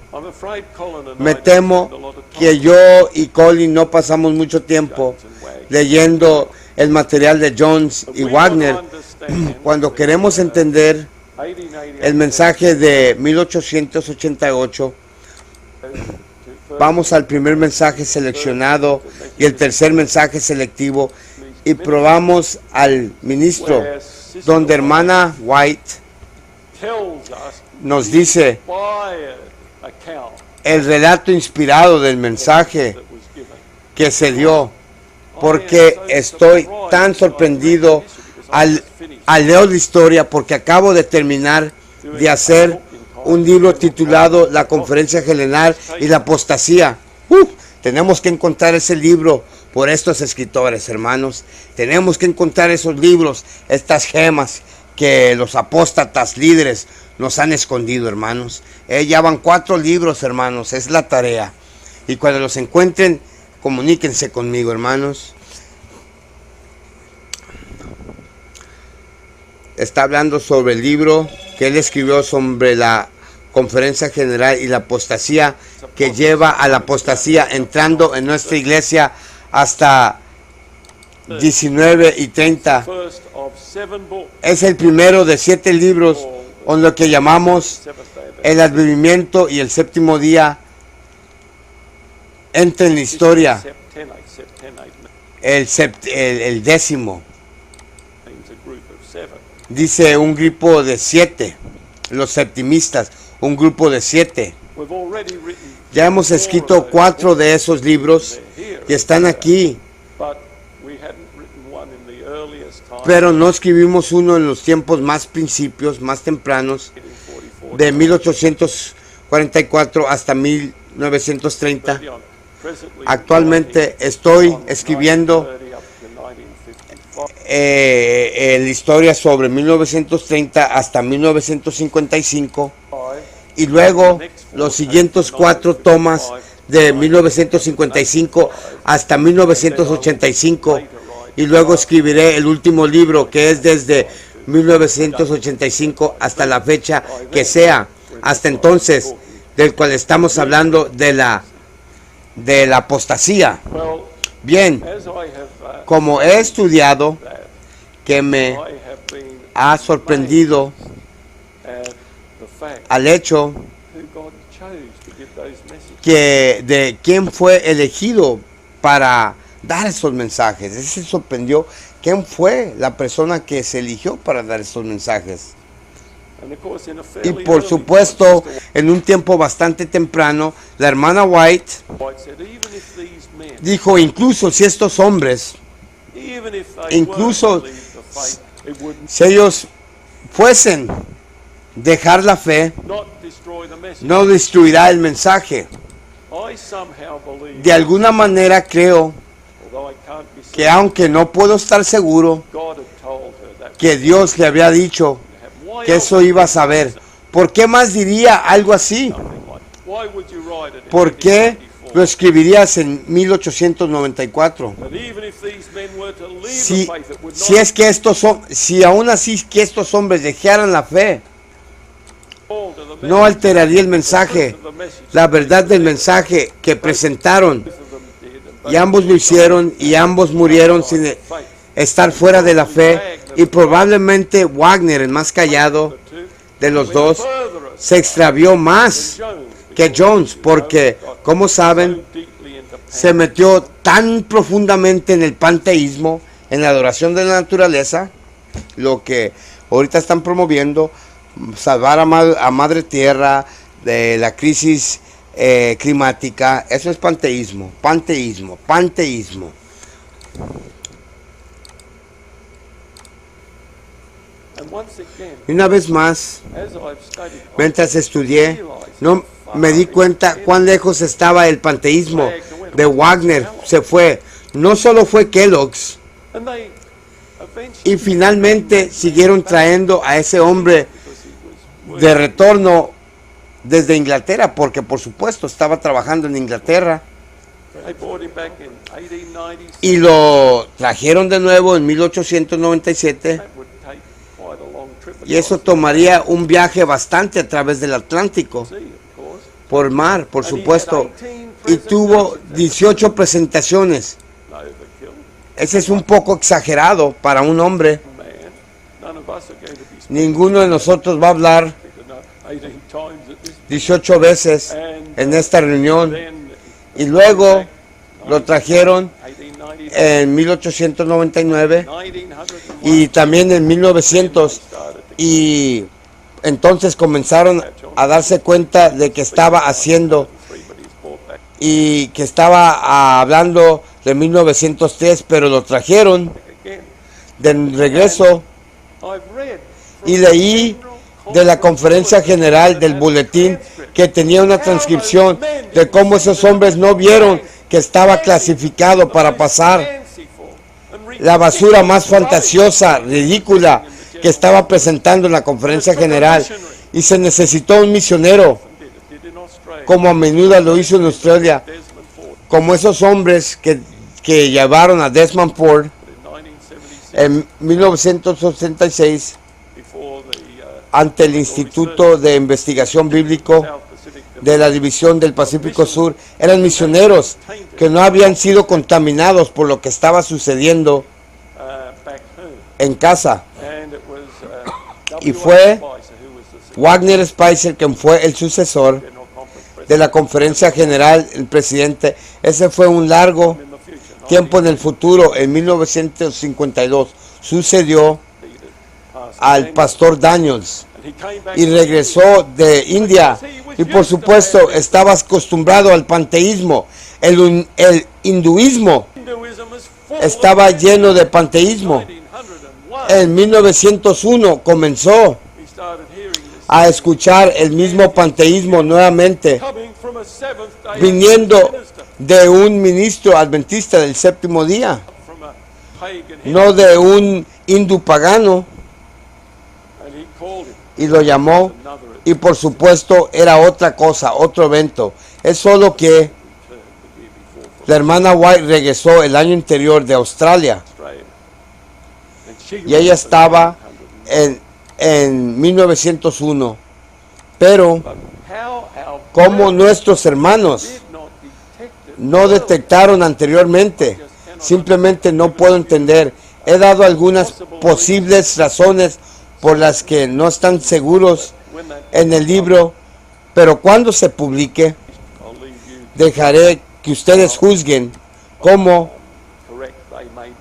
Me temo que yo y Colin no pasamos mucho tiempo leyendo el material de Jones y Wagner, cuando queremos entender el mensaje de 1888, vamos al primer mensaje seleccionado y el tercer mensaje selectivo y probamos al ministro, donde hermana White nos dice el relato inspirado del mensaje que se dio, porque estoy tan sorprendido al leer la historia, porque acabo de terminar de hacer un libro titulado La Conferencia General y la Apostasía. Tenemos que encontrar ese libro por estos escritores, hermanos. Tenemos que encontrar esos libros, estas gemas que los apóstatas líderes nos han escondido, hermanos. Ya van 4 libros, hermanos, es la tarea. Y cuando los encuentren, comuníquense conmigo, hermanos. Está hablando sobre el libro que él escribió sobre la Conferencia General y la Apostasía, que lleva a la apostasía entrando en nuestra iglesia hasta 19 y 30. Es el primero de 7 libros en lo que llamamos el advenimiento y el séptimo día entra en la historia. El décimo dice un grupo de 7, los septimistas, un grupo de 7. Ya hemos escrito 4 de esos libros que están aquí, pero no escribimos uno en los tiempos más principios, más tempranos, de 1844 hasta 1930. Actualmente estoy escribiendo la historia sobre 1930 hasta 1955 y luego los siguientes 4 tomas de 1955 hasta 1985 y luego escribiré el último libro que es desde 1985 hasta la fecha que sea, hasta entonces, del cual estamos hablando de la apostasía. Bien, como he estudiado, que me ha sorprendido al hecho que de quién fue elegido para dar esos mensajes. Ese se sorprendió. ¿Quién fue la persona que se eligió para dar esos mensajes? Y por supuesto, en un tiempo bastante temprano, la hermana White dijo, incluso si estos hombres, incluso si ellos fuesen dejar la fe, no destruirá el mensaje. De alguna manera creo que aunque no puedo estar seguro, que Dios le había dicho que eso iba a saber. ¿Por qué más diría algo así? ¿Por qué lo escribirías en 1894? Si aún así que estos hombres dejaran la fe, no alteraría el mensaje, la verdad del mensaje que presentaron. Y ambos lo hicieron y ambos murieron sin estar fuera de la fe. Y probablemente Wagner, el más callado de los dos, se extravió más que Jones, porque, como saben, se metió tan profundamente en el panteísmo, en la adoración de la naturaleza, lo que ahorita están promoviendo, salvar a Madre Tierra de la crisis climática. Eso es panteísmo. Y una vez más, mientras estudié, no me di cuenta cuán lejos estaba el panteísmo de Wagner. Se fue, no solo fue Kellogg's, y finalmente siguieron trayendo a ese hombre de retorno desde Inglaterra, porque por supuesto estaba trabajando en Inglaterra, y lo trajeron de nuevo en 1897. Y eso tomaría un viaje bastante a través del Atlántico, por mar, por supuesto. Y tuvo 18 presentaciones. ese es un poco exagerado para un hombre. man. None of us are going to be Ninguno de nosotros va a hablar speaking 18 times at this. 18 veces en esta reunión. Then Y luego lo trajeron 1890, en 1899 1901, y también en 1900. started to Y entonces comenzaron a darse cuenta de que estaba haciendo three, but he's brought back y que estaba hablando de 1903, pero lo trajeron again. de regreso. I've read Y leí de la conferencia general del boletín que tenía una transcripción de cómo esos hombres no vieron que estaba clasificado para pasar la basura más fantasiosa, ridícula que estaba presentando en la conferencia general, y se necesitó un misionero, como a menudo lo hizo en Australia, como esos hombres que llevaron a Desmond Ford en 1986 ante el Instituto de Investigación Bíblico de la División del Pacífico Sur. Eran misioneros que no habían sido contaminados por lo que estaba sucediendo en casa. Y fue Wagner Spicer quien fue el sucesor de la conferencia general, el presidente. Ese fue un largo tiempo en el futuro. En 1952 sucedió al pastor Daniels y regresó de India, y por supuesto estaba acostumbrado al panteísmo. El hinduismo estaba lleno de panteísmo. En 1901 comenzó a escuchar el mismo panteísmo nuevamente, viniendo de un ministro adventista del séptimo día, no de un hindú pagano, y lo llamó, y por supuesto era otra cosa, otro evento. Es solo que la hermana White regresó el año anterior de Australia, y ella estaba en 1901, pero como nuestros hermanos no detectaron anteriormente, simplemente no puedo entender. He dado algunas posibles razones por las que no están seguros en el libro, pero cuando se publique, dejaré que ustedes juzguen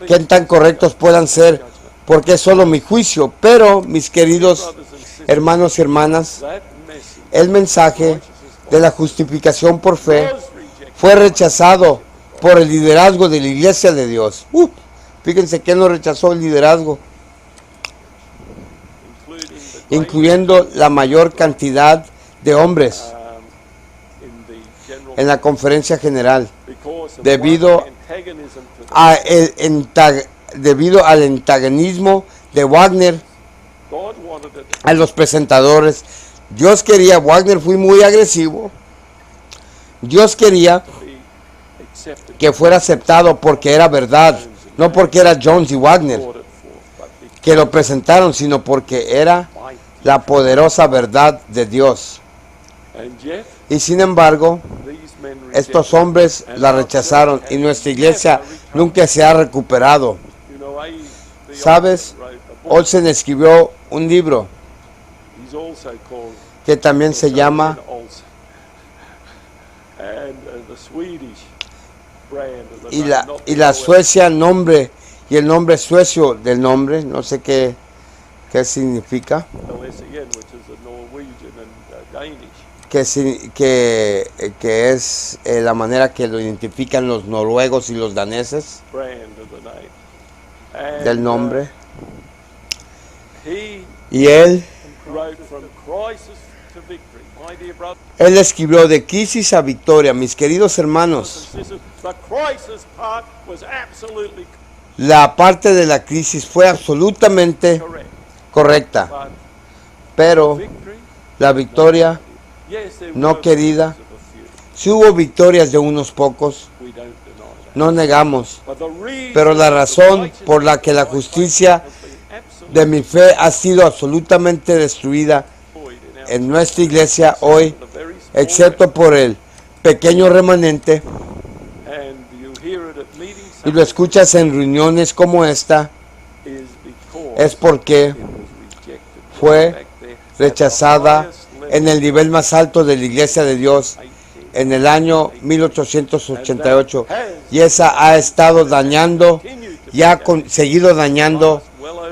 qué tan correctos puedan ser, porque es solo mi juicio. Pero, mis queridos hermanos y hermanas, el mensaje de la justificación por fe fue rechazado por el liderazgo de la Iglesia de Dios. Fíjense que no rechazó el liderazgo, incluyendo la mayor cantidad de hombres en la conferencia general, debido al antagonismo de Wagner a los presentadores. Dios quería, Wagner fue muy agresivo, Dios quería que fuera aceptado porque era verdad, no porque era Jones y Wagner que lo presentaron, sino porque era la poderosa verdad de Dios. Y sin embargo, estos hombres la rechazaron, y nuestra iglesia nunca se ha recuperado. ¿Sabes? Olsen escribió un libro que también se llama y la Suecia nombre, y el nombre suecio del nombre, no sé qué significa, que es la manera que lo identifican los noruegos y los daneses del nombre. Y él escribió de crisis a victoria. Mis queridos hermanos, la parte de la crisis fue absolutamente correcta, pero la victoria no querida, si hubo victorias de unos pocos, no negamos, pero la razón por la que la justicia de mi fe ha sido absolutamente destruida en nuestra iglesia hoy, excepto por el pequeño remanente, y lo escuchas en reuniones como esta, is because es porque it was rejected. fue Back there, rechazada at the highest level, en el nivel más alto de la Iglesia de Dios en el año 1888, y esa ha estado dañando y ha seguido dañando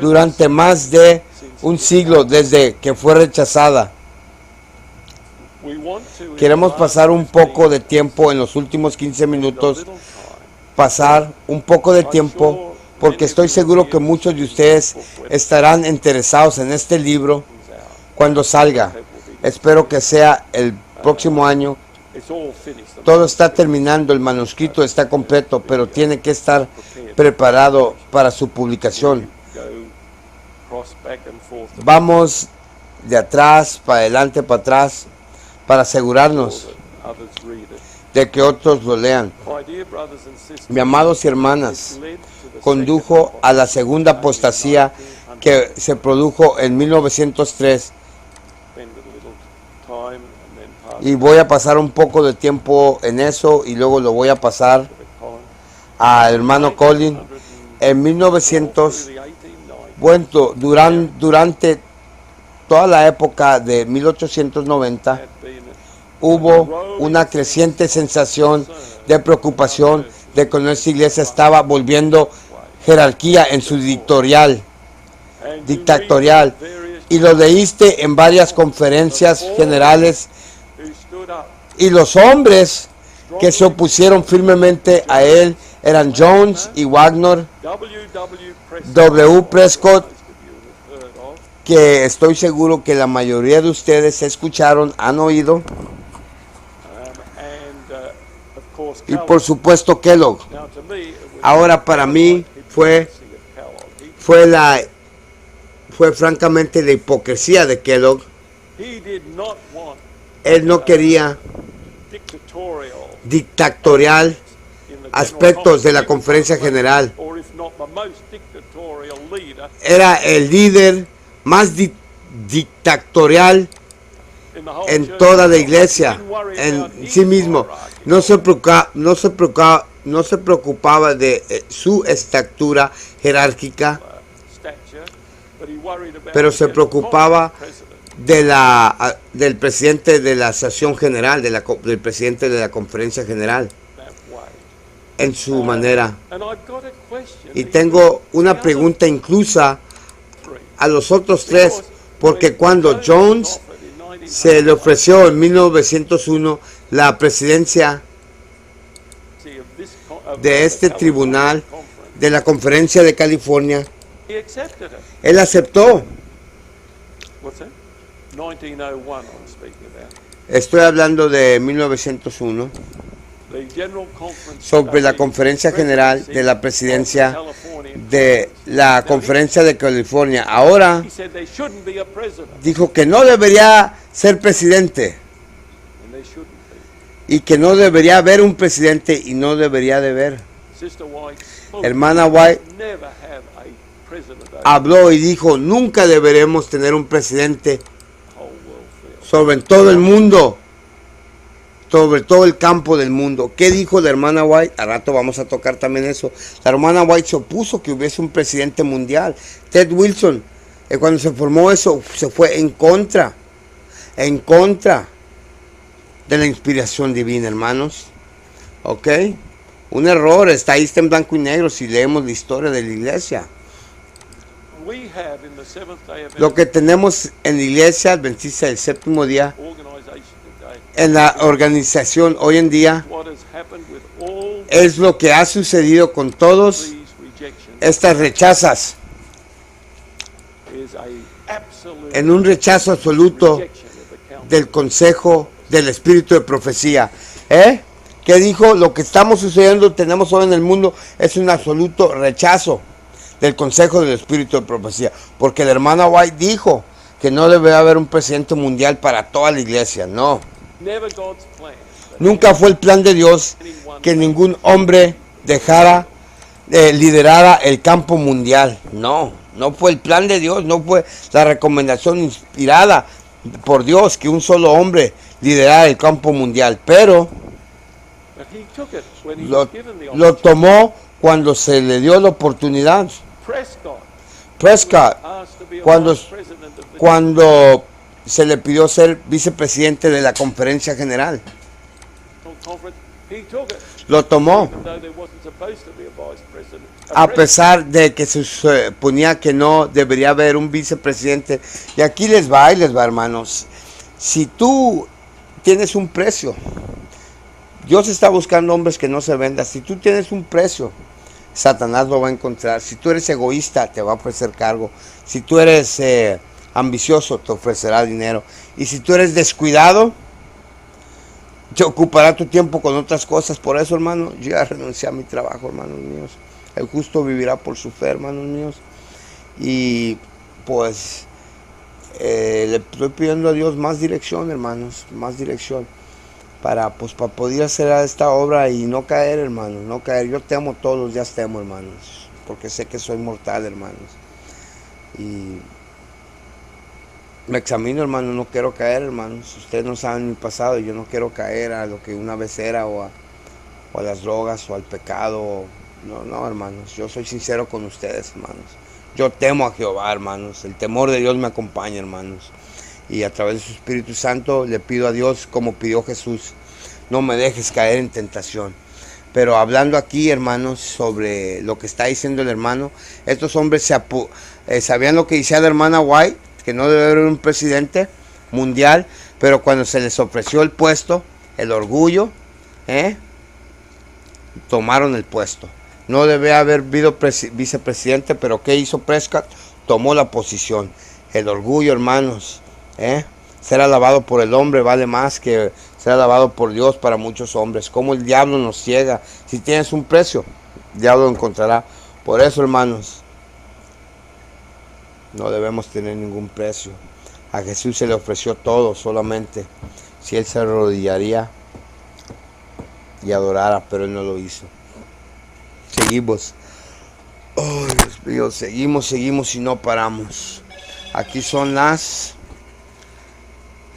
durante más de un siglo desde que fue rechazada. we want to, Queremos pasar un poco de tiempo en los últimos 15 minutos, pasar un poco de tiempo, porque estoy seguro que muchos de ustedes estarán interesados en este libro cuando salga. Espero que sea el próximo año. It's all finished. Todo está terminando, el manuscrito está completo, pero tiene que estar preparado para su publicación. Go cross back and forth Vamos de atrás, para adelante, para atrás, para asegurarnos that others read it. de que otros lo lean. My dear brothers and sisters, Mis amados y hermanas, led to the condujo a la segunda apostasía que se produjo en 1903, spend a little time and then pass y voy a pasar un poco de tiempo en eso y luego lo voy a pasar the time. al hermano Colin. En 1900, The 1890 bueno, durante toda la época de 1890 had been hubo una creciente sensación de preocupación de que nuestra iglesia estaba volviendo jerarquía en su dictatorial, y lo leíste en varias conferencias generales, who stood up, y los hombres que se opusieron firmemente a él eran Jones y Wagner, W. Prescott, most of you have heard of, que estoy seguro que la mayoría de ustedes escucharon, han oído, and of course y por supuesto Kellogg. Now to me, it was Ahora para mí fue francamente la hipocresía de Kellogg. He did not want Él no quería dictatorial dictatorial in the aspectos de la general conferencia general. or if not the most dictatorial leader Era el líder más dictatorial in the whole en church. toda la iglesia, Didn't worry en about his sí mismo. hierarchy. No se preocupaba de su estatura jerárquica, Stature, but he worried about pero se the preocupaba president. del presidente de la sesión general, del presidente de la conferencia general, That way. en su manera. And I've got a question. Y tengo una pregunta inclusa a los otros tres, porque cuando Jones se le ofreció en 1901 la presidencia de este tribunal de la conferencia de California, he accepted it. él aceptó. What's that? 1901 I'm speaking about. Estoy hablando de 1901, The General Conference sobre la of the conferencia general de la presidencia of the California de la conferencia de California. Ahora He said there shouldn't be a president, dijo que no debería ser presidente, and there shouldn't be. y que no debería haber un presidente, y no debería de haber. Sister White spoke. Hermana White Never have a president over habló y dijo, nunca deberemos tener un presidente the whole world field. sobre todo el mundo, sobre todo el campo del mundo. ¿Qué dijo la hermana White? A rato vamos a tocar también eso. La hermana White se opuso que hubiese un presidente mundial. Ted Wilson, cuando se formó eso, se fue en contra de la inspiración divina, hermanos. ¿Ok? Un error, está en blanco y negro si leemos la historia de la iglesia. We have in the Seventh-day Lo Adventist que tenemos en la iglesia adventista del séptimo día, organization today, en la organización hoy en día, what has happened with all es lo que ha sucedido con todos these rejections estas rechazas, is a absolute en un rechazo absoluto rejection of the counsel. del consejo del espíritu de profecía. ¿Qué dijo? Lo que estamos sucediendo, tenemos hoy en el mundo, es un absoluto rechazo del consejo del espíritu de profecía, porque la hermana White dijo que no debe haber un presidente mundial para toda la iglesia. No, Never God's plan. nunca fue el plan de Dios que ningún hombre dejara liderara el campo mundial. No fue el plan de Dios, no fue la recomendación inspirada por Dios que un solo hombre liderara el campo mundial, pero But he took it when he lo was given the tomó cuando se le dio la oportunidad, Prescott Prescott, asked to be a cuando, vice president of the cuando se le pidió ser vicepresidente de la conferencia general, National Conference, he took it, lo tomó, even though there wasn't supposed to be a vice president. a pesar de que se suponía que no debería haber un vicepresidente. Y aquí les va, hermanos. Si tú tienes un precio, Dios está buscando hombres que no se vendan. Si tú tienes un precio, Satanás lo va a encontrar. Si tú eres egoísta, te va a ofrecer cargo. Si tú eres ambicioso, te ofrecerá dinero. Y si tú eres descuidado, te ocupará tu tiempo con otras cosas. Por eso, hermano, yo ya renuncié a mi trabajo, hermanos míos. El justo vivirá por su fe, hermanos míos. Y pues le estoy pidiendo a Dios más dirección, hermanos, más dirección. Para poder hacer esta obra y no caer, hermanos, no caer. Yo temo todos los días, temo, hermanos, porque sé que soy mortal, hermanos. Y me examino, hermano, no quiero caer, hermanos. Ustedes no saben mi pasado, yo no quiero caer a lo que una vez era o a las drogas o al pecado. No, hermanos, yo soy sincero con ustedes, hermanos. Yo temo a Jehová, hermanos. El temor de Dios me acompaña, hermanos. Y a través de su Espíritu Santo le pido a Dios, como pidió Jesús, no me dejes caer en tentación. Pero hablando aquí, hermanos, sobre lo que está diciendo el hermano, estos hombres sabían lo que decía la hermana White, que no debe haber un presidente mundial, pero cuando se les ofreció el puesto, el orgullo, tomaron el puesto. No debe haber habido vicepresidente, pero ¿qué hizo Prescott? Tomó la posición. El orgullo, hermanos, ser alabado por el hombre vale más que ser alabado por Dios para muchos hombres. Como el diablo nos ciega. Si tienes un precio, el diablo lo encontrará. Por eso, hermanos, no debemos tener ningún precio. A Jesús se le ofreció todo, solamente si Él se arrodillaría y adorara, pero Él no lo hizo. Seguimos. Oh, Dios mío, seguimos y no paramos. Aquí son las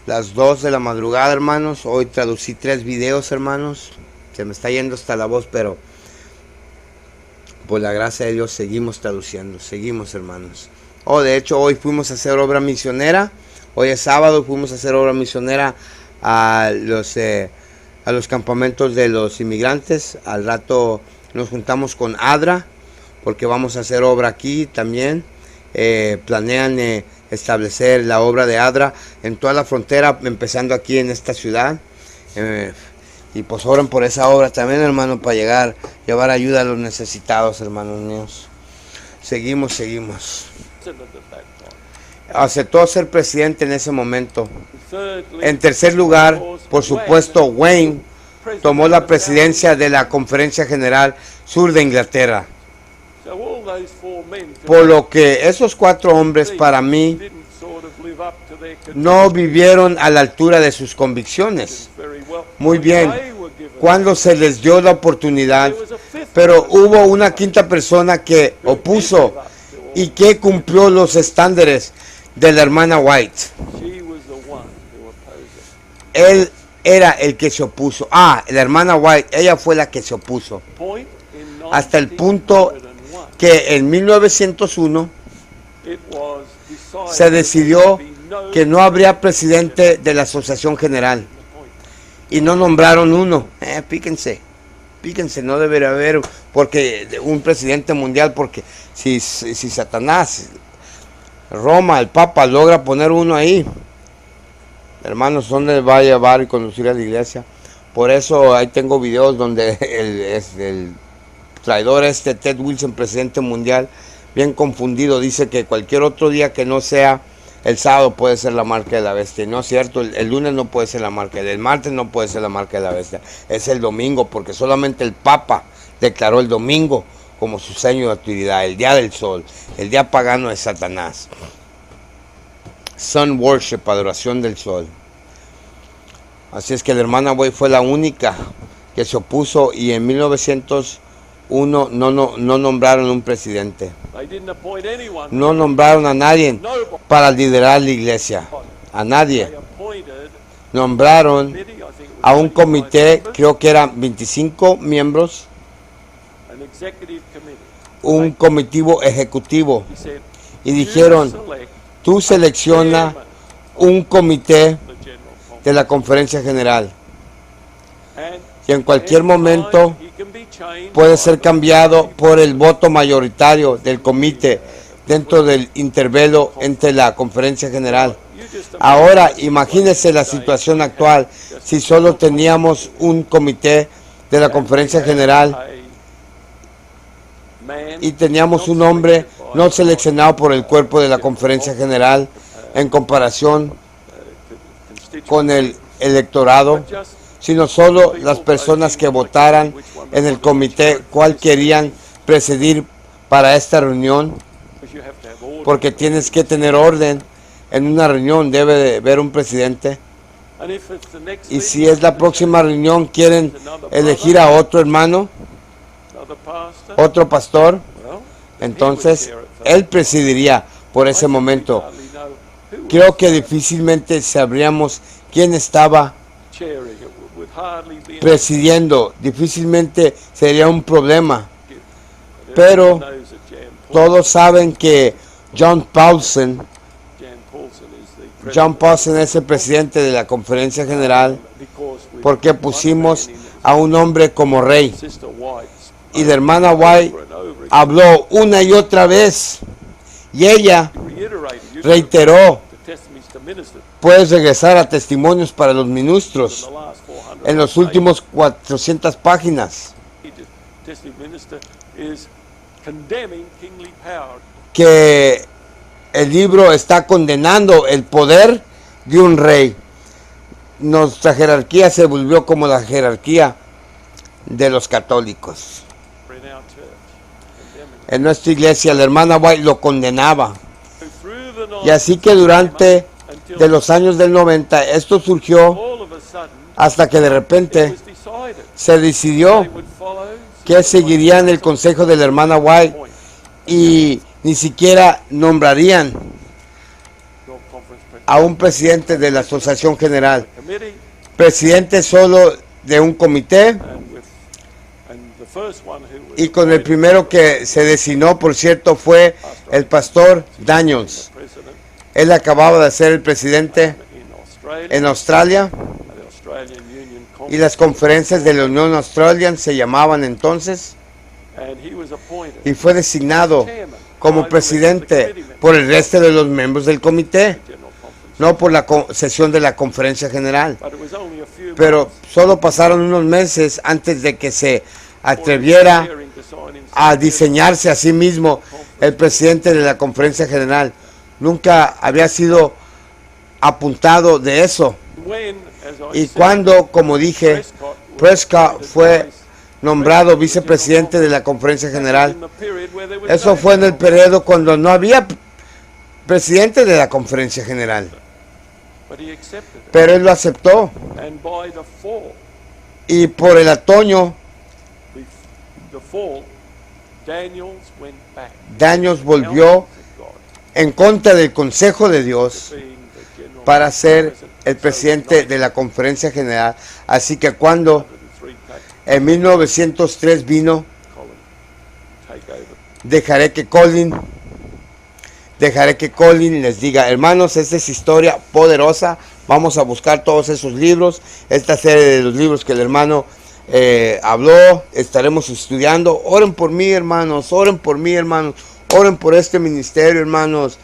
2 de la madrugada, hermanos. Hoy traducí 3 videos, hermanos. Se me está yendo hasta la voz, pero por la gracia de Dios seguimos traduciendo. Seguimos, hermanos. De hecho, hoy fuimos a hacer obra misionera. Hoy es sábado, fuimos a hacer obra misionera a los campamentos de los inmigrantes. Al rato nos juntamos con ADRA, porque vamos a hacer obra aquí también. Planean establecer la obra de ADRA en toda la frontera, empezando aquí en esta ciudad. Y pues oren por esa obra también, hermano, para llevar ayuda a los necesitados, hermanos míos. Seguimos. Aceptó ser presidente en ese momento. En tercer lugar, por supuesto, Wayne tomó la presidencia de la Conferencia General Sur de Inglaterra. Por lo que esos 4 hombres, para mí, no vivieron a la altura de sus convicciones. Muy bien, cuando se les dio la oportunidad, pero hubo una quinta persona que opuso y que cumplió los estándares de la hermana White. Él era el que se opuso. La hermana White, ella fue la que se opuso. Hasta el punto que en 1901 se decidió que no habría presidente de la Asociación General. Y no nombraron uno. Píquense, no debería haber un presidente mundial, porque si Satanás, Roma, el Papa, logra poner uno ahí, hermanos, ¿dónde va a llevar y conducir a la iglesia? Por eso ahí tengo videos donde el traidor Ted Wilson, presidente mundial, bien confundido, dice que cualquier otro día que no sea el sábado puede ser la marca de la bestia. No es cierto, el lunes no puede ser la marca, el martes no puede ser la marca de la bestia, es el domingo, porque solamente el Papa declaró el domingo como su seño de autoridad, el día del sol, el día pagano de Satanás. Sun worship, adoración del sol. Así es que la hermana White fue la única que se opuso, y en 1901 no nombraron un presidente. No nombraron a nadie para liderar la iglesia. A nadie. Nombraron a un comité, creo que eran 25 miembros, executive committee. un comitivo ejecutivo He said, y dijeron, "You select tú selecciona chairman un comité of the General Conference." de la conferencia general And y en cualquier anytime momento he can be changed puede by ser the cambiado por el voto mayoritario del comité dentro del intervalo entre la conferencia general. You just Ahora imagine imagínese la situación actual si solo teníamos un comité de la conferencia general a man y teníamos un hombre no seleccionado por el cuerpo de la conferencia general en comparación con el electorado, sino solo las personas que votaran en el comité cuál querían presidir para esta reunión, porque tienes que tener orden. En una reunión debe de haber un presidente. Y si es la próxima reunión quieren elegir a otro hermano, otro pastor, entonces él presidiría por ese momento. Creo que difícilmente sabríamos quién estaba presidiendo, difícilmente sería un problema. Pero todos saben que John Paulson es el presidente de la conferencia general porque pusimos a un hombre como rey. Y la hermana White habló una y otra vez y ella reiteró, puedes regresar a testimonios para los ministros en los últimos 400 páginas que el libro está condenando el poder de un rey. Nuestra jerarquía se volvió como la jerarquía de los católicos. En nuestra iglesia la hermana White lo condenaba. Y así que durante de los años del 90 esto surgió hasta que de repente se decidió que seguirían el consejo de la hermana White y ni siquiera nombrarían a un presidente de la asociación general, presidente solo de un comité. Y con el primero que se designó, por cierto, fue el pastor Daniels. Él acababa de ser el presidente en Australia y las conferencias de la Unión Australiana se llamaban entonces, y fue designado como presidente por el resto de los miembros del comité, no por la sesión de la conferencia general. Pero solo pasaron unos meses antes de que se atreviera a diseñarse a sí mismo el presidente de la conferencia general. Nunca había sido apuntado de eso. Y cuando, como dije, Prescott fue nombrado vicepresidente de la conferencia general, eso fue en el periodo cuando no había presidente de la conferencia general. Pero él lo aceptó. Y por el otoño, Daniels volvió en contra del consejo de Dios para ser el presidente de la conferencia general. Así que cuando en 1903 vino, dejaré que Colin les diga, hermanos, esta es historia poderosa. Vamos a buscar todos esos libros, esta serie de los libros que el hermano habló, estaremos estudiando. Oren por mí, hermanos, oren por mí, hermanos, oren por este ministerio, hermanos.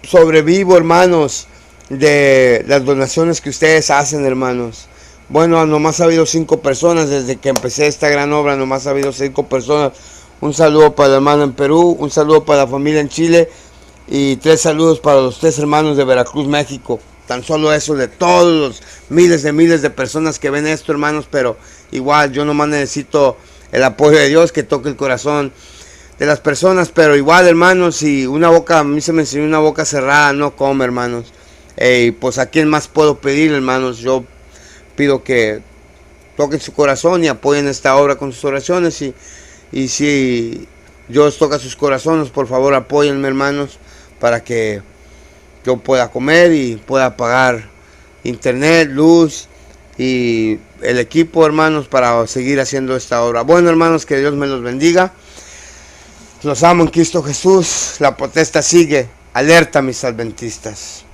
Sobrevivo, hermanos, de las donaciones que ustedes hacen, hermanos. Bueno, nomás ha habido 5 personas desde que empecé esta gran obra, nomás ha habido 5 personas. Un saludo para el hermano en Perú, un saludo para la familia en Chile y 3 saludos para los 3 hermanos de Veracruz, México. Tan solo eso de todos los miles de personas que ven esto, hermanos, pero igual yo nomás necesito el apoyo de Dios que toque el corazón de las personas, pero igual, hermanos, si una boca, a mí se me enseñó una boca cerrada, no come, hermanos. Pues a quién más puedo pedir, hermanos. Yo pido que toquen su corazón y apoyen esta obra con sus oraciones y si Dios toca sus corazones, por favor apóyenme, hermanos, para que yo pueda comer y pueda pagar internet, luz y el equipo, hermanos, para seguir haciendo esta obra. Bueno, hermanos, que Dios me los bendiga. Los amo en Cristo Jesús. La protesta sigue. Alerta, mis adventistas.